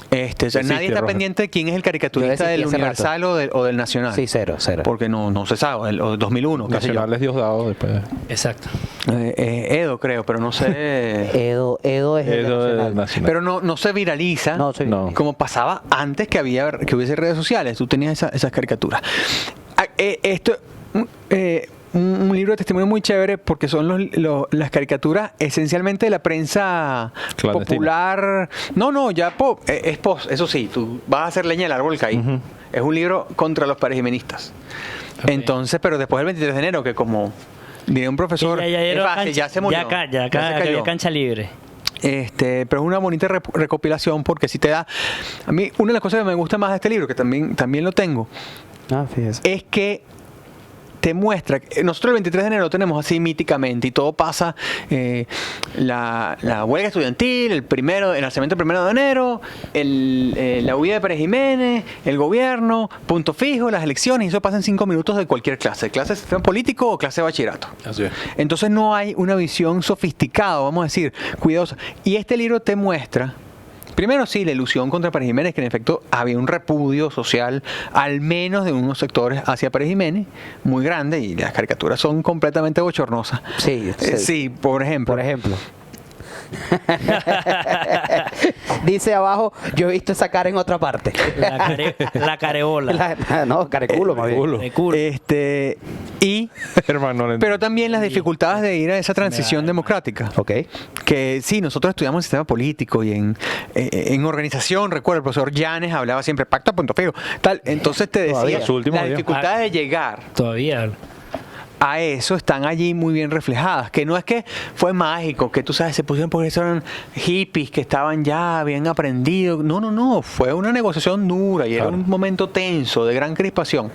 Nadie está Roger. pendiente de quién es el Yo caricaturista desistí del hace Universal o del Nacional. Sí, cero. Porque no se sabe, o del 2001, qué sé yo. Nacional es Diosdado después. Exacto. Edo, creo, pero no sé. Edo es Edo el es nacional. nacional. Pero no se viraliza No, se No. como pasaba antes que hubiese redes sociales. Tú tenías esas caricaturas. Un libro de testimonio muy chévere porque son las caricaturas esencialmente de la prensa Clandestina. popular. Es post, eso sí, tú vas a hacer leña del árbol caído. Es un libro contra los parejimenistas. Ok. Entonces, pero después del 23 de enero, que como diría un profesor, es fácil, ya se murió. Ya se cayó cayó. cancha libre. Pero es una bonita recopilación porque si te da. A mí, una de las cosas que me gusta más de este libro, que también lo tengo, Ah, fíjese. es que te muestra, nosotros el 23 de enero lo tenemos así míticamente y todo pasa, la huelga estudiantil, el lanzamiento el 1 de enero, la huida de Pérez Jiménez, el gobierno, punto fijo, las elecciones, y eso pasa en 5 minutos de cualquier clase de sistema político o clase de bachillerato. Así es. Entonces no hay una visión sofisticada, vamos a decir, cuidadosa. Y este libro te muestra, primero sí, la ilusión contra Pérez Jiménez, que en efecto había un repudio social, al menos de unos sectores hacia Pérez Jiménez, muy grande, y las caricaturas son completamente bochornosas. Sí, Sí, por ejemplo. Por ejemplo. Dice abajo, yo he visto esa cara en otra parte. La careola. No, careculo, más bien. culo. De culo. Y Hermano, no pero también las dificultades de ir a esa transición democrática. Ok. Que sí, nosotros estudiamos en sistema político y en organización, recuerdo, el profesor Llanes hablaba siempre pacto a punto fijo, tal. Entonces te decía Todavía. Su último las día. dificultades de llegar Todavía. a eso están allí muy bien reflejadas. Que no es que fue mágico, que tú sabes, se pusieron porque eran hippies que estaban ya bien aprendidos. No. Fue una negociación dura y era un momento tenso, de gran crispación.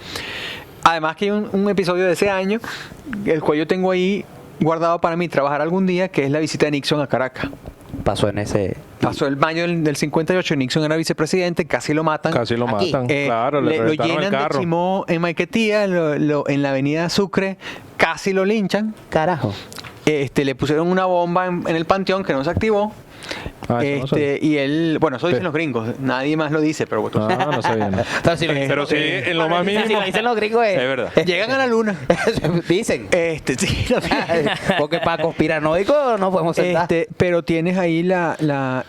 Además que hay un episodio de ese año, el cual yo tengo ahí guardado para mí trabajar algún día, que es la visita de Nixon a Caracas. Pasó en ese... Pasó el mayo del 58, Nixon era vicepresidente, casi lo matan. Casi lo Aquí. matan. Claro, le lo reventaron llenan el de carro. chimó en Maiquetía, en la avenida Sucre, casi lo linchan. Carajo. Le pusieron una bomba en el panteón que no se activó. Ah, eso no sabía. Y él, bueno, eso dicen los gringos, nadie más lo dice, pero bueno, Ah, no sabía. No. Pero Pero sí, en lo más mínimo. Si lo dicen los gringos Es verdad. llegan a la luna. Dicen. Sí, no sé. Porque para conspiranoicos no podemos sentar. Pero tienes ahí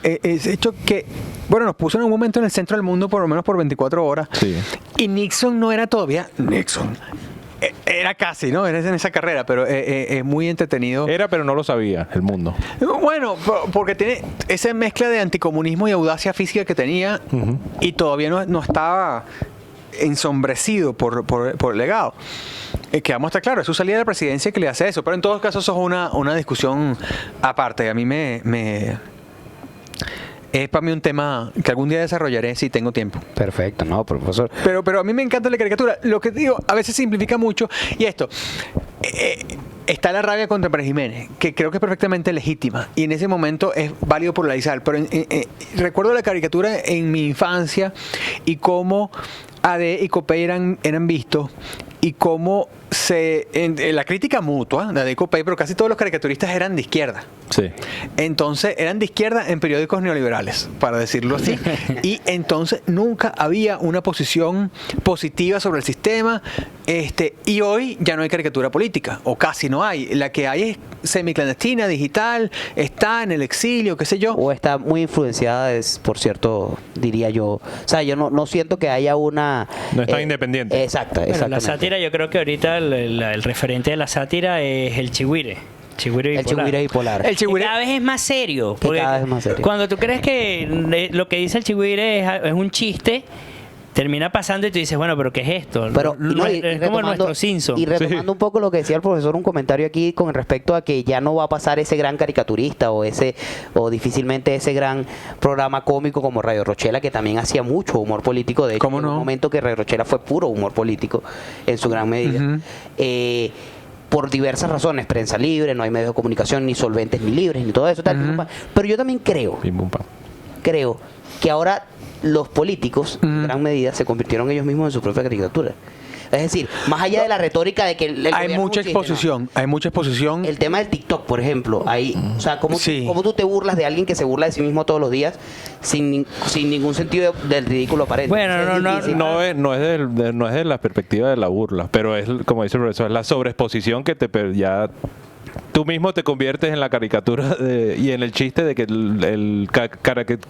ese hecho que, bueno, nos puso en un momento en el centro del mundo por lo menos por 24 horas. Sí. Y Nixon no era todavía Nixon. Era casi, ¿no? Era en esa carrera, pero es muy entretenido. Era, pero no lo sabía el mundo. Bueno, porque tiene esa mezcla de anticomunismo y audacia física que tenía y todavía no estaba ensombrecido por el legado. Que vamos a estar claro, es su salida de la presidencia que le hace eso, pero en todos casos eso es una discusión aparte. A mí es para mí un tema que algún día desarrollaré si tengo tiempo. Perfecto, no, profesor. Pero a mí me encanta la caricatura. Lo que digo, a veces simplifica mucho. Y esto, está la rabia contra Pérez Jiménez, que creo que es perfectamente legítima. Y en ese momento es válido polarizar. Pero recuerdo la caricatura en mi infancia y cómo AD y Copey eran vistos. Y cómo en la crítica mutua de Copey, pero casi todos los caricaturistas eran de izquierda. Sí. Entonces eran de izquierda en periódicos neoliberales, para decirlo así. Y entonces nunca había una posición positiva sobre el sistema. Y hoy ya no hay caricatura política, o casi no hay. La que hay es semiclandestina, digital, está en el exilio, qué sé yo. O está muy influenciada, por cierto, diría yo. O sea, yo no siento que haya una... No está independiente. Exacto, Bueno, la exactamente. sátira, yo creo que ahorita el referente de la sátira es el chigüire. Chigüire El bipolar. chigüire bipolar. El Que chigüire, cada vez es más serio. Que porque cada vez es más serio. Cuando tú crees que lo que dice el chigüire es un chiste, termina pasando y tú dices, bueno, pero ¿qué es esto? Pero Es como nuestro Simpson. Y retomando un poco lo que decía el profesor, un comentario aquí con respecto a que ya no va a pasar ese gran caricaturista o difícilmente ese gran programa cómico como Radio Rochela, que también hacía mucho humor político. De hecho, ¿Cómo en no? un momento que Radio Rochela fue puro humor político en su gran medida. Por diversas razones, prensa libre, no hay medios de comunicación ni solventes ni libres ni todo eso. Tal, pero yo también creo Pim, pum, pam. que ahora los políticos, en gran medida, se convirtieron ellos mismos en su propia caricatura. Es decir, más allá de la retórica de que el hay gobierno mucha es un chiste, exposición, hay mucha exposición. no. El tema del TikTok, por ejemplo, ahí, o sea, ¿cómo Sí. tú te burlas de alguien que se burla de sí mismo todos los días sin ningún sentido del ridículo aparente? Bueno, Es no, difícil. No es de la perspectiva de la burla, pero es, como dice el profesor, es la sobreexposición que ya tú mismo te conviertes en la caricatura y en el chiste de que el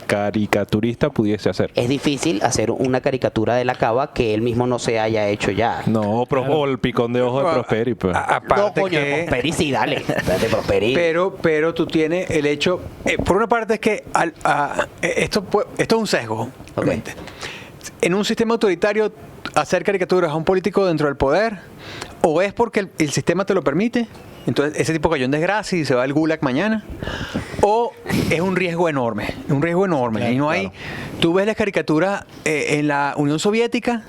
caricaturista pudiese hacer. Es difícil hacer una caricatura de la Cava que él mismo no se haya hecho ya. No, o el picón de ojo de Prosperi. Pues. No, Aparte coño, de que, Prosperi sí, dale. De Prosperi. pero tú tienes el hecho, por una parte es que esto es un sesgo. Ok. realmente. En un sistema autoritario, hacer caricaturas a un político dentro del poder, o es porque el sistema te lo permite, entonces ese tipo cayó en desgracia y se va al gulag mañana, o es un riesgo enorme, y no hay, tú ves las caricaturas en la Unión Soviética,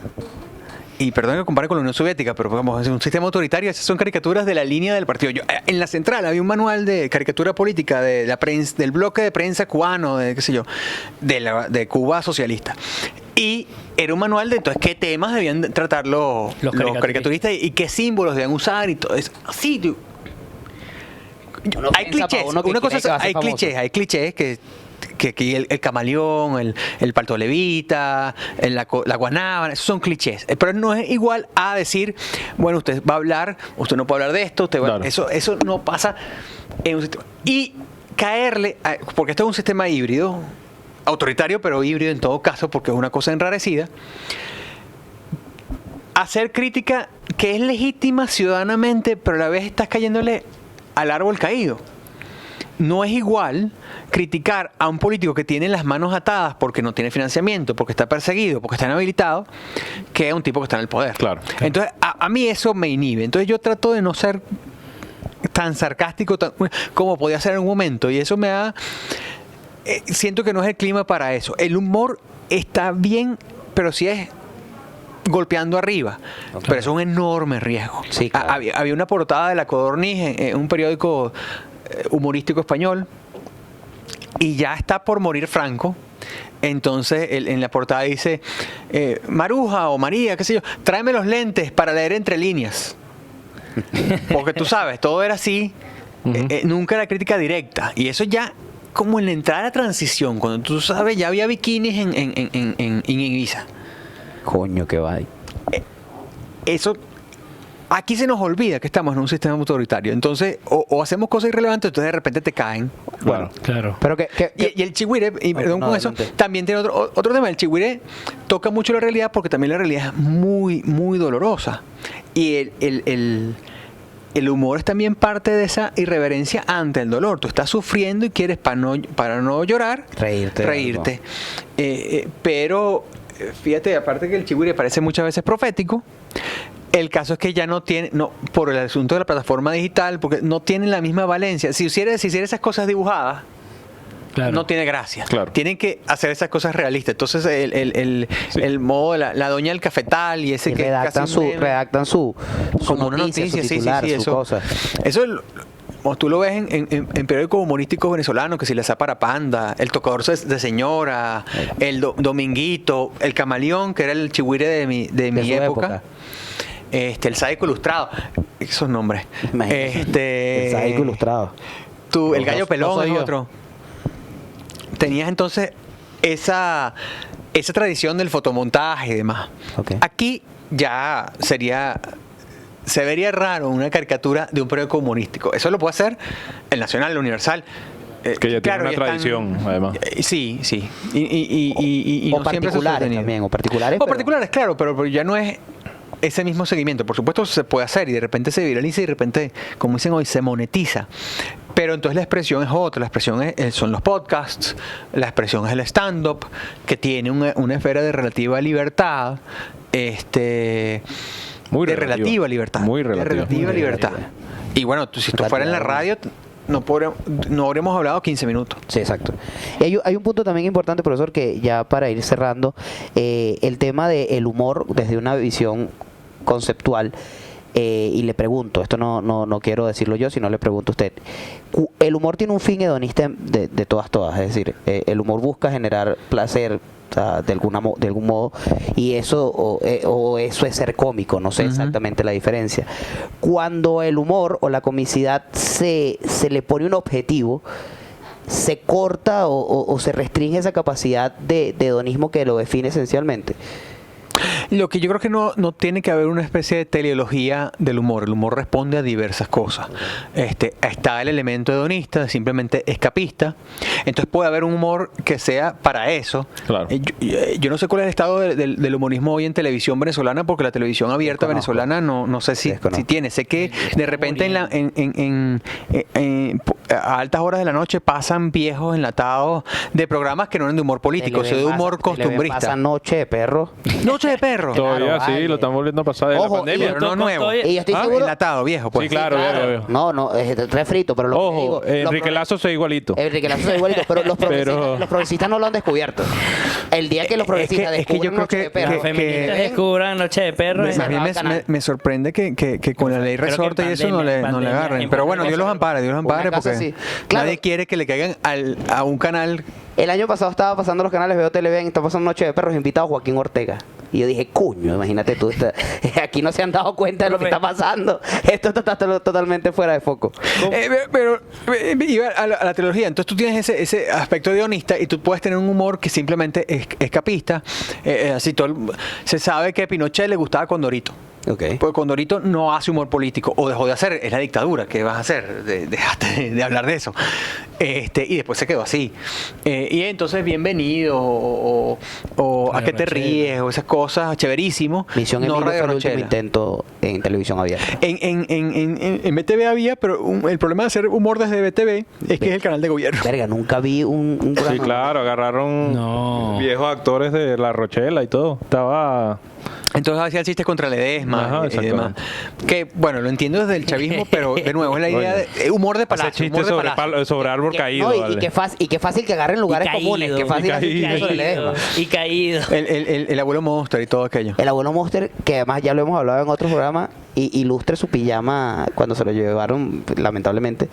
y perdón que compare con la Unión Soviética, pero vamos, es un sistema autoritario, esas son caricaturas de la línea del partido. En la central había un manual de caricatura política de la prensa, del bloque de prensa cubano, de qué sé yo, de Cuba socialista. Y era un manual de entonces qué temas debían tratar los caricaturistas y qué símbolos debían usar y todo eso. Así, tú. Uno Hay piensa clichés, pa' uno que una cosa cree que va a ser hay clichés que aquí el camaleón, el palto levita, la guanábana, esos son clichés. Pero no es igual a decir, bueno, usted va a hablar, usted no puede hablar de esto, Claro. eso no pasa en un sistema. Y caerle, porque esto es un sistema híbrido, autoritario, pero híbrido en todo caso, porque es una cosa enrarecida, hacer crítica que es legítima ciudadanamente, pero a la vez estás cayéndole al árbol caído. no es igual criticar a un político que tiene las manos atadas porque no tiene financiamiento, porque está perseguido, porque está inhabilitado, que a un tipo que está en el poder. Claro. Entonces, a mí eso me inhibe. Entonces, yo trato de no ser tan sarcástico como podía ser en un momento. Y eso me da... siento que no es el clima para eso. El humor está bien, pero si es golpeando arriba. Okay. Pero eso es un enorme riesgo. Sí, claro. Había una portada de La Codorniz en un periódico humorístico español y ya está por morir Franco. Entonces en la portada dice Maruja o María, qué sé yo, tráeme los lentes para leer entre líneas. Porque tú sabes, todo era así, nunca era crítica directa. Y eso ya como en la entrada a la transición, cuando tú sabes, ya había bikinis en Ibiza. Coño, qué va. Eso, aquí se nos olvida que estamos en un sistema autoritario. Entonces, o hacemos cosas irrelevantes, entonces de repente te caen. Bueno, claro. Pero y el chigüire, y perdón con eso, también tiene otro tema. El chigüire toca mucho la realidad porque también la realidad es muy, muy dolorosa. Y el humor es también parte de esa irreverencia ante el dolor. Tú estás sufriendo y quieres, para no llorar, reírte. Pero fíjate, aparte que el chigüire parece muchas veces profético, el caso es que ya no tiene, por el asunto de la plataforma digital, porque no tiene la misma valencia. Si hiciera esas cosas dibujadas, claro, no tiene gracia. Claro. Tienen que hacer esas cosas realistas. Entonces el modo de la doña del cafetal y ese y que redactan su como una noticia, su titular, su eso. cosa. Eso como tú lo ves en periódicos humorísticos venezolanos, que si la Zaparapanda, el tocador de señora, el Dominguito, el Camaleón, que era el chigüire de mi época. El Sádico Ilustrado, esos nombres. El Sádico Ilustrado. El Gallo Pelón es otro. Tenías entonces esa tradición del fotomontaje y demás. Okay. Aquí ya se vería raro una caricatura de un periódico humorístico. Eso lo puede hacer el Nacional, el Universal. Que ya tiene una tradición, además. Sí. Y o no particulares también, o particulares, claro, pero ya no es ese mismo seguimiento. Por supuesto se puede hacer y de repente se viraliza y de repente, como dicen hoy, se monetiza. Pero entonces la expresión es otra. La expresión son los podcasts, la expresión es el stand-up, que tiene una esfera de relativa libertad. Muy de relativa libertad. Muy relativa libertad. Y bueno, si esto fuera en la radio, no habríamos hablado 15 minutos. Sí, exacto. Y hay un punto también importante, profesor, que ya para ir cerrando, el tema del humor desde una visión conceptual. Y le pregunto, esto no quiero decirlo yo, sino le pregunto a usted, el humor tiene un fin hedonista de todas, es decir, el humor busca generar placer, o sea, de algún modo, y eso o eso es ser cómico, no sé exactamente la diferencia. Cuando el humor o la comicidad se le pone un objetivo, se corta o se restringe esa capacidad de hedonismo que lo define esencialmente. Lo que yo creo que no tiene que haber una especie de teleología del humor. El humor responde a diversas cosas. Está el elemento hedonista, simplemente escapista. Entonces puede haber un humor que sea para eso. Claro. Yo no sé cuál es el estado del humorismo hoy en televisión venezolana, porque la televisión abierta venezolana no sé si tiene. Sé que de repente a altas horas de la noche pasan viejos enlatados de programas que no eran de humor político, sino de humor costumbrista. Pasa Noche de Perro. Noche de Perro. Todavía claro, sí, lo están volviendo a pasar de la pandemia. Pero no nuevo. Y yo estoy seguro. Enlatado, viejo, pues. Sí, claro. Viejo. No, es refrito, pero lo que digo, Enrique Lazo es igualito. Enrique Lazo es igualito, pero los progresistas no lo han descubierto. El día que los progresistas descubren Noche de Perro, los feministas descubran Noche de Perro, me sorprende que con la ley resorte y eso no le agarren. Pero bueno, Dios los ampare porque nadie quiere que le caigan a un canal. El año pasado estaba pasando los canales, veo Televen, está pasando Noche de Perros, invitado Joaquín Ortega. Y yo dije, cuño, imagínate tú, aquí no se han dado cuenta de lo que está pasando. Esto está totalmente fuera de foco. Pero iba a la trilogía, entonces tú tienes ese aspecto hedonista y tú puedes tener un humor que simplemente es escapista. Así se sabe que a Pinochet le gustaba Condorito. Ok. Porque Condorito no hace humor político, o dejó de hacer, es la dictadura, ¿qué vas a hacer? Dejaste de hablar de eso. Y después se quedó así. Y entonces, bienvenido, o ¿a qué te ríes? O esas cosas, chéverísimo. Misión No Emilio Radio fue el último Rochela. intento en televisión abierta. En BTV había, pero el problema de hacer humor desde BTV es que es el canal de gobierno. Verga, nunca vi un Sí, programa. claro, agarraron No. viejos actores de La Rochela y todo. Estaba... Entonces hacían chistes contra Ledesma Ajá, y demás. Que, bueno, lo entiendo desde el chavismo, pero de nuevo es la idea de humor de Hace palacio. chistes Humor de sobre, palacio. sobre árbol caído. No, y vale. qué fácil que agarren lugares comunes. Qué fácil hacer caído. chistes sobre Ledesma. Y caído. El abuelo Monster y todo aquello. El abuelo Monster, que además ya lo hemos hablado en otros programas, ilustre su pijama cuando se lo llevaron, lamentablemente.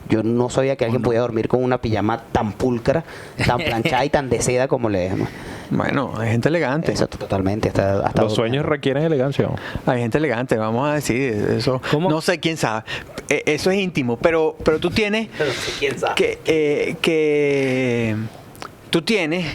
Yo no sabía que alguien podía dormir con una pijama tan pulcra, tan planchada y tan de seda como Ledesma. Bueno, hay gente elegante. Eso totalmente. Hasta Los sueños requieren elegancia. Hay gente elegante, vamos a decir eso. ¿Cómo? No sé quién sabe. Eso es íntimo, pero tú tienes ¿Quién sabe? que tú tienes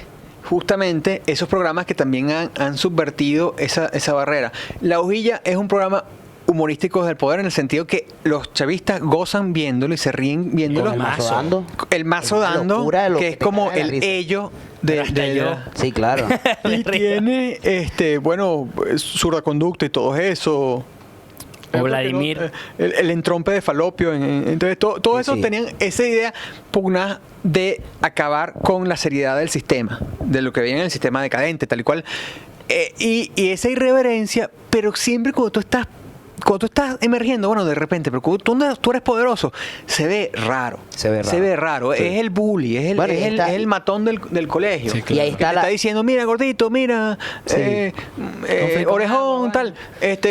justamente esos programas que también han subvertido esa barrera. La Hojilla es un programa humorístico del poder en el sentido que los chavistas gozan viéndolo y se ríen viéndolo. Con el mazo dando. El mazo Es una dando, locura de lo que que es te como caga la el risa. ello de Hasta yo. Sí, claro. y tiene bueno, zurdaconducto y todo eso. O Vladimir. El entrompe de falopio. Entonces, todo Sí, eso sí. tenían esa idea pugnaz de acabar con la seriedad del sistema, de lo que veían en el sistema decadente, tal y cual. Y esa irreverencia, pero siempre cuando tú estás emergiendo, bueno, de repente, pero cuando tú eres poderoso, se ve raro. Se ve raro. Sí. Es el bully, es Bueno, y está- el matón del colegio. Sí, Y ahí Que está te la... está diciendo, mira, gordito, mira, Sí. orejón, tal,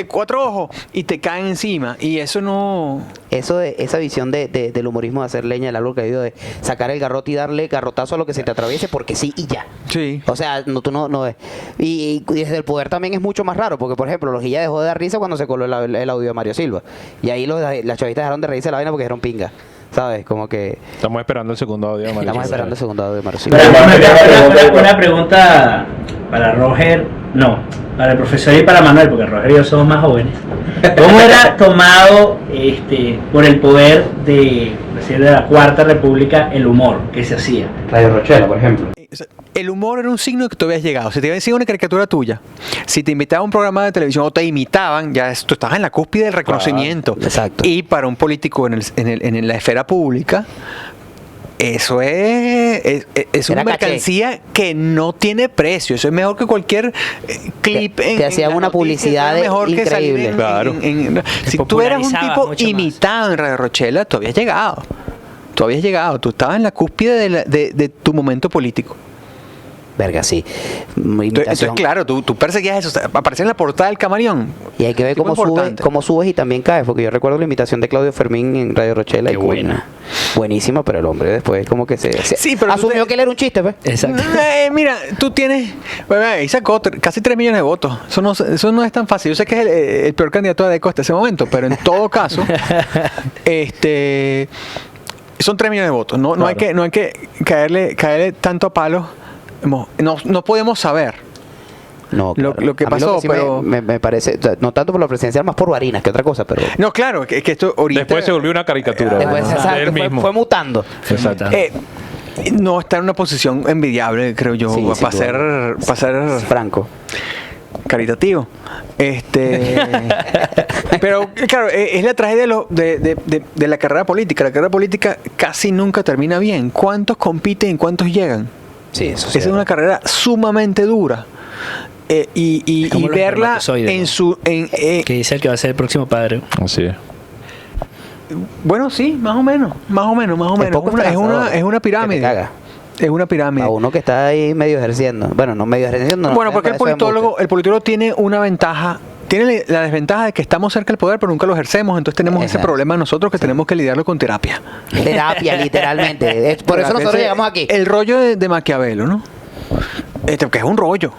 4 ojos, y te caen encima. Y eso no... Esa visión del humorismo de hacer leña del árbol caído, de sacar el garrote y darle garrotazo a lo que se te atraviese porque sí y ya. Sí. O sea, tú no ves. Y desde el poder también es mucho más raro, porque por ejemplo, Lojilla dejó de dar risa cuando se coló el audio de Mario Silva. Y ahí las chavistas dejaron de reírse de la vaina porque dijeron pinga. ¿Sabes? Como que Estamos esperando el segundo audio de Mario estamos Silva. esperando el segundo audio de Mario Silva. Una pregunta para Roger, no, para el profesor y para Manuel, porque Roger y yo somos más jóvenes. ¿Cómo era tomado por el poder de la Cuarta República el humor que se hacía? Radio Rochela, por ejemplo. El humor era un signo de que tú habías llegado. Si te decía una caricatura tuya, si te invitaban a un programa de televisión o te imitaban, tú estabas en la cúspide del reconocimiento. Exacto. Y para un político en la esfera pública, eso es una Era caché. mercancía que no tiene precio. Eso es mejor que cualquier clip. Te hacían las una noticias, publicidad era mejor que salir increíble. Claro. Si tú eras un popularizaba tipo mucho más. imitado en Radio Rochela, tú habías llegado. Tú estabas en la cúspide de tu momento político. Verga, sí. Entonces, claro, tú perseguías eso. Aparecía en la portada del Camaleón. Y hay que ver Tipo cómo subes y también caes, porque yo recuerdo la invitación de Claudio Fermín en Radio Rochela. Qué y buena. Buenísima, pero el hombre después como que se Sí, pero tú asumió te- que él era un chiste, pues. Exacto. Mira, tú tienes. Bueno, ahí sacó casi 3 millones de votos. Eso no es tan fácil. Yo sé que es el peor candidato de ADECO hasta ese momento, pero en todo caso, son 3 millones de votos. No hay que caerle tanto a palos. No podemos saber. No, Lo que A mí pasó, sí pero- me parece, o sea, no tanto por la presidencial, más por Varinas que otra cosa, pero No, claro, que esto ahorita. Después se volvió una caricatura. después, ¿no? exacto, Él fue, mismo. fue mutando. Exacto. No está en una posición envidiable, creo yo, Sí, sin para duda. ser Franco. caritativo. Pero claro, es la tragedia de la carrera política. La carrera política casi nunca termina bien. ¿Cuántos compiten y cuántos llegan? Sí, eso Esa es una carrera sumamente dura. Y Como los verla espermatozoides, en ¿no? su... Que dice el que va a ser el próximo padre. Así es. bueno, sí, más o menos. poco esperanzador, Es una que te pirámide. caga. Es una pirámide. A uno que está ahí medio ejerciendo. Bueno, no medio ejerciendo. No, Bueno, porque eso es el politólogo tiene una ventaja. Tiene la desventaja de que estamos cerca del poder, pero nunca lo ejercemos. Entonces tenemos ese Exacto. problema nosotros que tenemos que lidiarlo con terapia. embuste. Terapia, literalmente. Por eso nosotros llegamos aquí. El rollo de Maquiavelo, ¿no? Que es un rollo.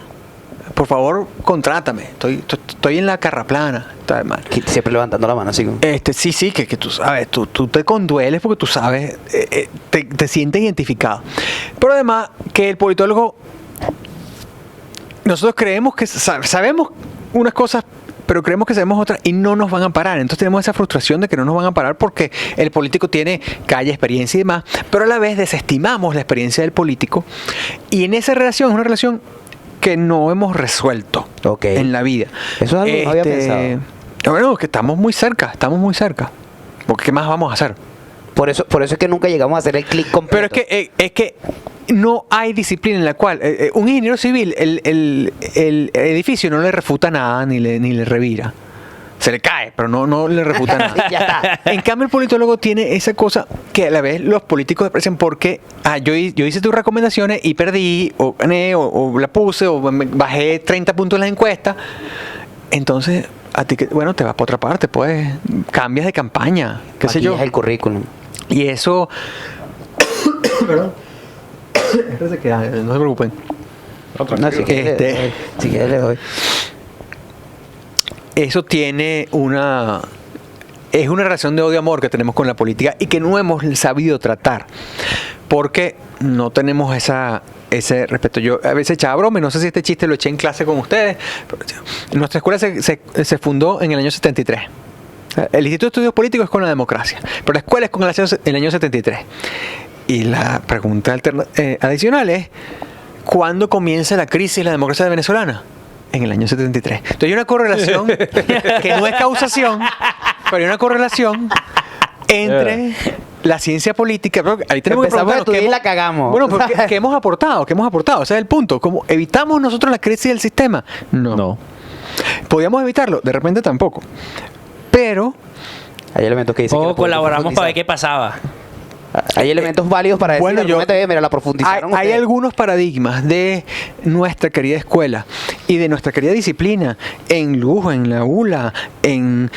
Por favor, contrátame. Estoy en la carraplana. Está mal. Siempre levantando la mano así como... Sí, que tú sabes, tú te condueles porque tú sabes, te sientes identificado. Pero además que el politólogo, nosotros creemos que sabemos unas cosas pero creemos que sabemos otra y no nos van a parar. Entonces tenemos esa frustración de que no nos van a parar porque el político tiene calle, experiencia y demás, pero a la vez desestimamos la experiencia del político y en esa relación es una relación que no hemos resuelto en la vida. Eso es algo que no había pensado. Bueno, que estamos muy cerca. Porque ¿qué más vamos a hacer? Por eso es que nunca llegamos a hacer el clic completo. Pero es que no hay disciplina en la cual un ingeniero civil, el edificio no le refuta nada ni le revira. Se le cae, pero no le refuta nada. Ya está. En cambio, el politólogo tiene esa cosa que a la vez los políticos desprecian porque yo hice tus recomendaciones y perdí, o gané, o la puse, o bajé 30 puntos en la encuesta. Entonces, a ti que, bueno, te vas para otra parte, pues cambias de campaña, qué sé yo. Maquillas el currículum. Y eso. Perdón. No se preocupen. No, si quieres, si quieres le doy. Eso tiene es una relación de odio-amor que tenemos con la política y que no hemos sabido tratar porque no tenemos ese respeto. Yo a veces echaba broma, y no sé si este chiste lo eché en clase con ustedes, pero nuestra escuela se fundó en el año 73. El Instituto de Estudios Políticos es con la democracia, pero la escuela es con el año 73. Y la pregunta adicional es, ¿cuándo comienza la crisis de la democracia venezolana? En el año 73. Entonces hay una correlación que no es causación, pero hay una correlación entre la ciencia política. Pero ahí tenemos Empezamos que a estudiar y la cagamos. Bueno, ¿qué hemos aportado? Ese es el punto. ¿Cómo evitamos nosotros la crisis del sistema? No. ¿Podíamos evitarlo? De repente tampoco. Pero hay elementos que dicen que O no podemos colaboramos para ver profundizar. qué pasaba. Hay elementos válidos para decir bueno, mira, la profundizaron hay ustedes. algunos paradigmas de nuestra querida escuela y de nuestra querida disciplina en Lujo, en la ULA, en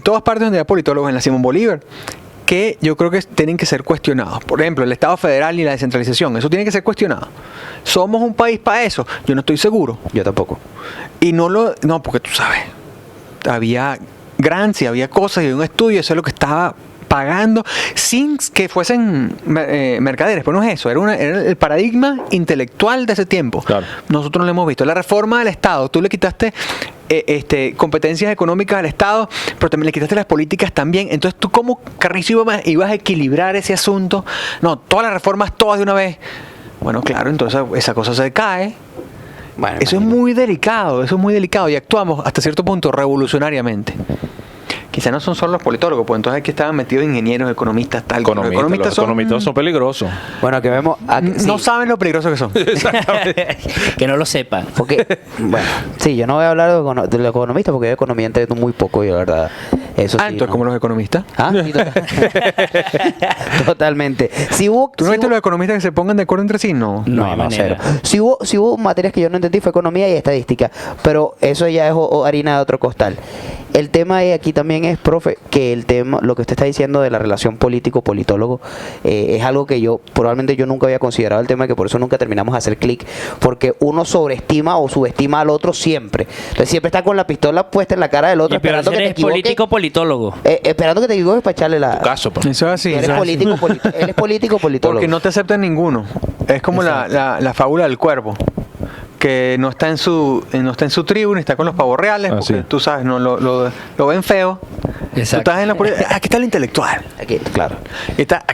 todas partes donde hay politólogos, en la Simón Bolívar, que yo creo que tienen que ser cuestionados. Por ejemplo, el Estado federal y la descentralización, eso tiene que ser cuestionado. ¿Somos un país para eso? Yo no estoy seguro. Yo tampoco. Y no, porque tú sabes, había grants y había cosas y había un estudio, eso es lo que estaba pagando sin que fuesen mercaderes, pero no es eso, era el paradigma intelectual de ese tiempo. Claro. Nosotros no lo hemos visto. La reforma del Estado, tú le quitaste competencias económicas al Estado, pero también le quitaste las políticas también. Entonces tú como Carrizo ibas a equilibrar ese asunto. No, todas las reformas, todas de una vez. Bueno, claro, entonces esa cosa se cae. Bueno, Eso es muy delicado y actuamos hasta cierto punto revolucionariamente. Quizá no son solo los politólogos, pues entonces aquí estaban metidos ingenieros, economistas, tal. Los economistas son peligrosos. Bueno, aquí vemos. No saben lo peligrosos que son. Que no lo sepan. Porque, bueno, sí, yo no voy a hablar de los economistas porque yo de economía entiendo muy poco y la verdad. Eso sí. Entonces, ¿no? como los economistas. Ah, sí, totalmente. Si hubo, ¿Tú no si viste hubo- los economistas que se pongan de acuerdo entre sí? No. No hay manera. cero. Si hubo materias que yo no entendí fue economía y estadística, pero eso ya es harina de otro costal. El tema aquí también es, profe, que el tema, lo que usted está diciendo de la relación político-politólogo, es algo que probablemente yo nunca había considerado el tema, que por eso nunca terminamos de hacer clic, porque uno sobreestima o subestima al otro siempre. Entonces siempre está con la pistola puesta en la cara del otro, Y pero esperando que te eres equivoques. político-politólogo. Esperando que te equivoques para echarle la... Tu caso, pues. Eso es así. Él es político-politólogo. Porque no te aceptan ninguno. Es como la fábula del cuervo. Que no está en su tribu ni está con los pavos reales, porque sí. tú sabes, no lo ven feo. Exacto. Tú estás en la política. Aquí está el intelectual. Aquí, claro. Aquí está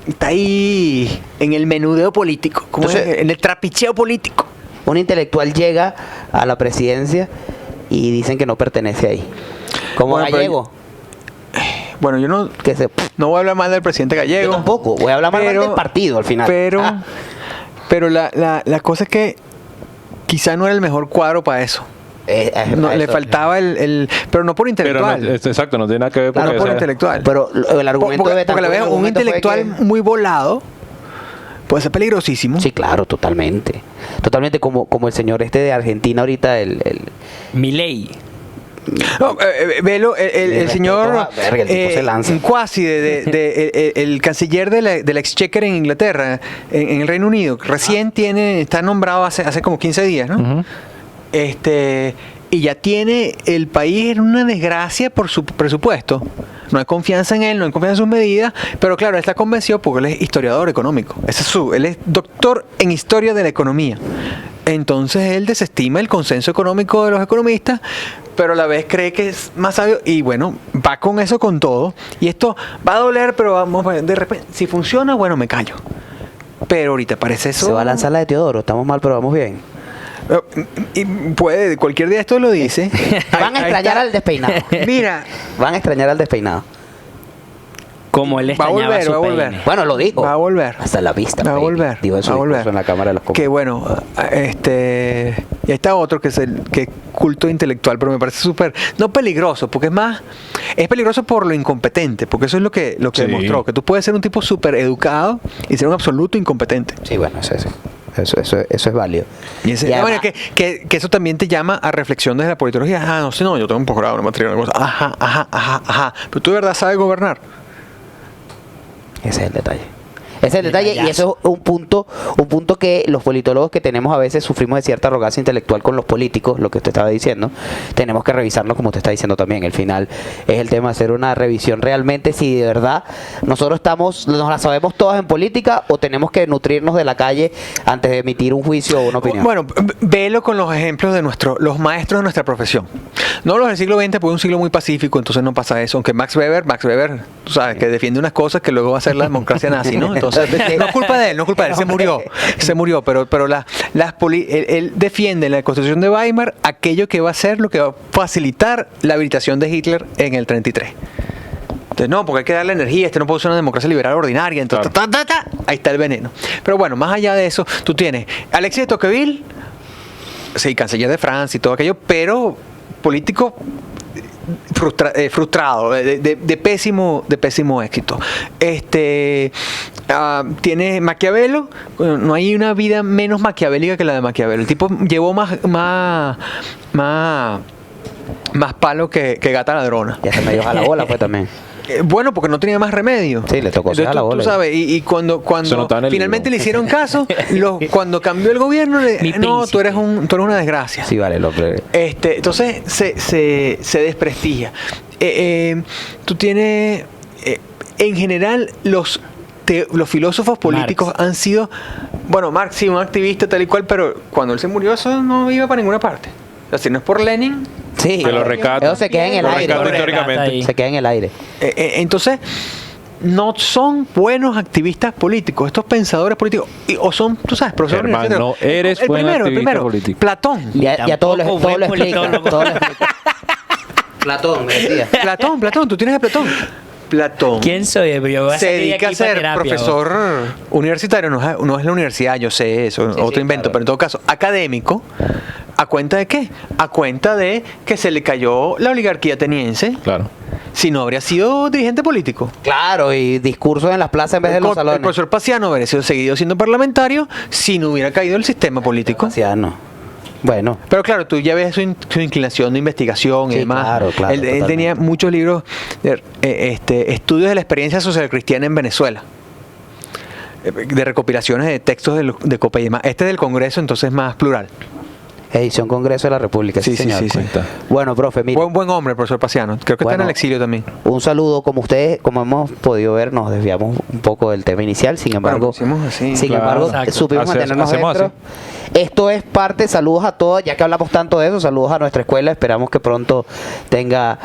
está ahí en el menudeo político, Entonces, en el trapicheo político. Un intelectual llega a la presidencia y dicen que no pertenece ahí. Como Bueno, pero Gallego. Bueno, yo no Que se, voy a hablar mal del presidente Gallego. yo tampoco. Voy a hablar más del partido al final. Pero la cosa es que quizá no era el mejor cuadro para eso. Le faltaba pero no por Pero intelectual. no, exacto, no tiene nada que ver Claro, porque, por o sea, intelectual. Pero el argumento porque, de porque la Betancourt, vez un el argumento fue intelectual que- muy volado puede ser peligrosísimo. Sí, claro, totalmente. Totalmente como el señor de Argentina ahorita, el Milei. No, velo, el respeto señor a- verga, el tipo se lanza. Kwasi, el canciller de la Exchequer en Inglaterra, en el Reino Unido, recién está nombrado hace como 15 días, ¿no? Ujú. Y ya tiene el país en una desgracia por su presupuesto. No hay confianza en él, no hay confianza en sus medidas, pero claro, él está convencido porque él es historiador económico. Él es doctor en historia de la economía. entonces él desestima el consenso económico de los economistas, pero a la vez cree que es más sabio y bueno, va con eso con todo. Y esto va a doler, pero vamos, de repente, si funciona, bueno, me callo. Pero ahorita parece eso. Se va a lanzar la de Teodoro, estamos mal, pero vamos bien. Y puede, cualquier día esto lo dice. Van a extrañar al despeinado. Mira, Van a extrañar al despeinado. Como él va a extrañaba volver, su va a volver. peine. Bueno, lo dijo. Va a volver. Hasta la vista. Va a baby. volver. Dijo en su Va a volver. discurso en la Cámara de los Comunes. Que bueno, y ahí está otro que es el que culto intelectual, pero me parece súper, no peligroso, porque es peligroso por lo incompetente, porque eso es lo que Sí. demostró, que tú puedes ser un tipo súper educado y ser un absoluto incompetente. Sí, bueno, eso es válido. Y ese- Y además- bueno, que eso también te llama a reflexión desde la politología. Ah, no sé, no, yo tengo un posgrado, una materia, una cosa. Ajá. Pero tú de verdad sabes gobernar. Ese es el detalle. Ese es el detalle y eso es un punto que los politólogos que tenemos a veces sufrimos de cierta arrogancia intelectual con los políticos, lo que usted estaba diciendo, tenemos que revisarnos como usted está diciendo también. El final es el tema de hacer una revisión realmente si de verdad nosotros nos la sabemos todas en política o tenemos que nutrirnos de la calle antes de emitir un juicio o una opinión. Bueno, velo con los ejemplos de los maestros de nuestra profesión. No los del siglo XX, porque es un siglo muy pacífico, entonces no pasa eso. Aunque Max Weber, tú sabes, que defiende unas cosas que luego va a ser la democracia nazi, ¿no? Entonces, no es culpa de él, se murió, pero él defiende en la Constitución de Weimar aquello que va a ser lo que va a facilitar la habilitación de Hitler en el 33. Entonces, no, porque hay que darle energía, no puede ser una democracia liberal ordinaria, entonces, Claro. ahí está el veneno. Pero bueno, más allá de eso, tú tienes Alexis de Tocqueville, sí, canciller de Francia y todo aquello, pero político frustrado, de pésimo éxito. Tiene Maquiavelo, no hay una vida menos maquiavélica que la de Maquiavelo. El tipo llevó más palo que gata ladrona. Ya se me dio a la bola pues también. Bueno, porque no tenía más remedio. Sí, le tocó Entonces, ser a la tú bola. sabes, y cuando Se notaba en el finalmente libro. le hicieron caso, cuando cambió el gobierno, Mi no, tú eres príncipe. una desgracia. Sí, vale, lo que... Entonces se desprestigia. Tú tienes, en general, los filósofos políticos Marx. han sido, bueno, Marx sí, un activista tal y cual, pero cuando él se murió eso no iba para ninguna parte. O sea, si no es por Lenin, Sí, Que lo rescata. eso se queda en el Lo aire. rescata históricamente. Ahí. Se queda en el aire. entonces no son buenos activistas políticos, estos pensadores políticos, o son, tú sabes, profesores Hermano, universitarios. no eres el buen primero, activista político. Platón. Ya todo Tampoco todo buen lo explica. politólogo. Todo lo explica. Platón, me decía. Platón, tú tienes a Platón. ¿Quién soy? Yo voy a Se salir dedica aquí a para ser terapia, profesor universitario, no es la universidad, yo sé eso, Sí, otro sí, invento, claro. pero en todo caso, académico, ¿a cuenta de qué? A cuenta de que se le cayó la oligarquía ateniense, Claro. si no habría sido dirigente político. Claro, y discursos en las plazas en vez de los El salones. profesor Paciano habría seguido siendo parlamentario si no hubiera caído el sistema político. Paciano. Bueno, Pero claro, tú ya ves su inclinación de investigación y Sí, demás. claro, Él totalmente. tenía muchos libros de estudios de la experiencia social cristiana en Venezuela. De recopilaciones de textos de Copa y demás. Este es del Congreso, entonces más plural. edición Congreso de la República. Sí, sí, señor. sí, sí. Bueno, profe, mire. Buen hombre, el profesor Paciano. Creo que está en Bueno. el exilio también. Un saludo, como ustedes, como hemos podido ver, nos desviamos un poco del tema inicial, sin embargo, Bueno, hicimos así. sin Claro. embargo, Exacto. supimos mantenernos Hacemos dentro. Esto es parte, saludos a todos, ya que hablamos tanto de eso, saludos a nuestra escuela, esperamos que pronto tenga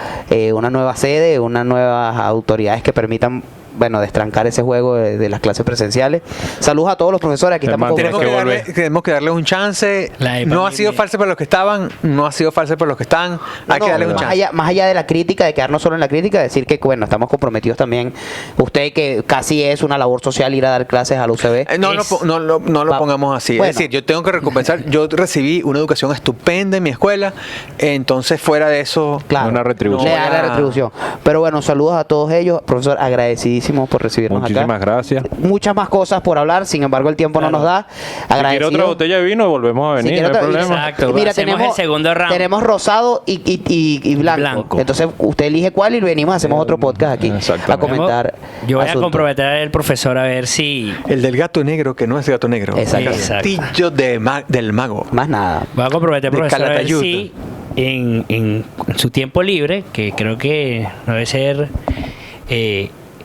una nueva sede, unas nuevas autoridades que permitan, bueno, destrancar ese juego de las clases presenciales. Saludos a todos los profesores, aquí estamos Hermano, con tienes Tenemos que tenemos que darles un chance. La de No ha pandemia. sido falso para los que estaban, no ha sido falso para los que están. Hay que darles un chance. más allá de la crítica, de quedarnos solo en la crítica, decir que bueno, estamos comprometidos también. Usted que casi es una labor social ir a dar clases a la UCB. No, Es- no lo Va- pongamos así. Bueno. Es decir, yo tengo que recompensar. Yo recibí una educación estupenda en mi escuela. Entonces, fuera de eso. Claro, Una retribución. le da la No, ya. retribución. Pero bueno, saludos a todos ellos. Profesor, agradecidísimos por recibirnos Muchísimas acá. gracias. Muchas más cosas por hablar, sin embargo el tiempo no nos da. Si quiere Agradecido. otra botella de vino, volvemos a Si venir, quiere no hay otra- problema. Exacto. Mira, Hacemos el segundo round. tenemos rosado y blanco. Blanco. Entonces usted elige cuál y venimos, hacemos otro podcast aquí Exactamente. a comentar. Yo voy a asuntos. comprometer al profesor a ver si. El del gato negro, que no es gato negro. Exactamente. El castillo del mago. Más nada. Voy a comprometer al De profesor a ver Calatayud. si en su tiempo libre, que creo que no debe ser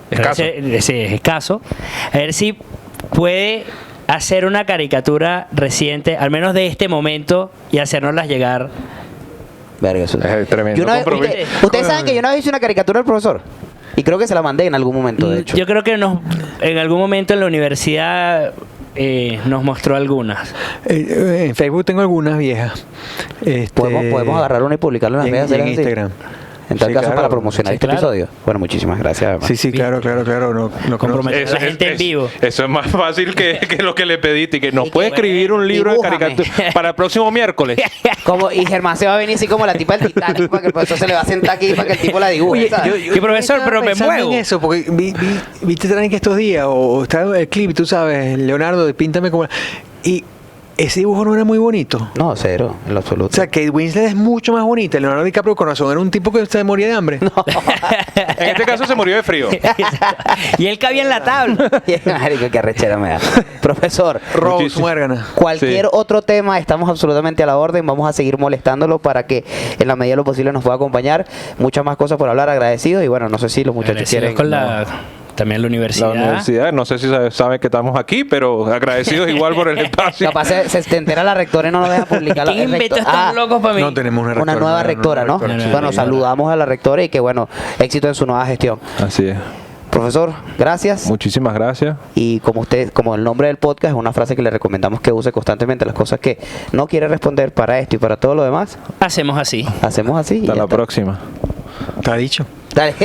Escaso. escaso, a ver si puede hacer una caricatura reciente, al menos de este momento, y hacérnoslas llegar. Verga, eso. Es tremendo Yo una vez- compromiso. ustedes saben que yo una vez hice una caricatura del profesor. Y creo que se la mandé en algún momento, de hecho. Yo creo que en algún momento en la universidad nos mostró algunas. En Facebook tengo algunas viejas. Podemos agarrar una y publicarla en las redes en sociales. Instagram. En tal Sí, caso, claro. para promocionar Sí, este claro. episodio. Bueno, muchísimas gracias. Además. Sí, claro. No Comprometer a la gente en vivo. Eso es más fácil que lo que le pediste. Y que nos Y puede que, escribir un libro de dibújame. caricatura para el próximo miércoles. Y Germán se va a venir así como la tipa del Titanic, para que el profesor se le va a sentar aquí para que el tipo la dibuje. ¿sabes? Y profesor, pero me pensando muevo. en eso, porque viste Titanic estos días, o está el clip, tú sabes, Leonardo de Píntame como... Y ese dibujo no era muy bonito. No, cero, en lo absoluto. O sea, Kate Winslet es mucho más bonita. Leonardo DiCaprio con razón era un tipo que se moría de hambre. En este caso se murió de frío. Y él cabía en la tabla. Marico, qué arrechera me da. Profesor, Rose Muchísimo. Muérgana. cualquier Sí. otro tema, estamos absolutamente a la orden. Vamos a seguir molestándolo para que en la medida de lo posible nos pueda acompañar. Muchas más cosas por hablar, agradecidos. Y bueno, no sé si los muchachos Agradecidos quieren. también la universidad. La universidad, no sé si saben que estamos aquí, pero agradecidos igual por el espacio. Capaz se entera la rectora y no nos deja publicar. ¿Quién inventó estos locos para mí? No tenemos una rectora. Una nueva rectora, ¿no? rectora, sí. Bueno, saludamos a la rectora y que bueno, éxito en su nueva gestión. Así es. Profesor, gracias. Muchísimas gracias. Y como el nombre del podcast es una frase que le recomendamos que use constantemente, las cosas que no quiere responder para esto y para todo lo demás, Hacemos así. hacemos así. y Hasta ya la está. próxima. Está dicho. Dale.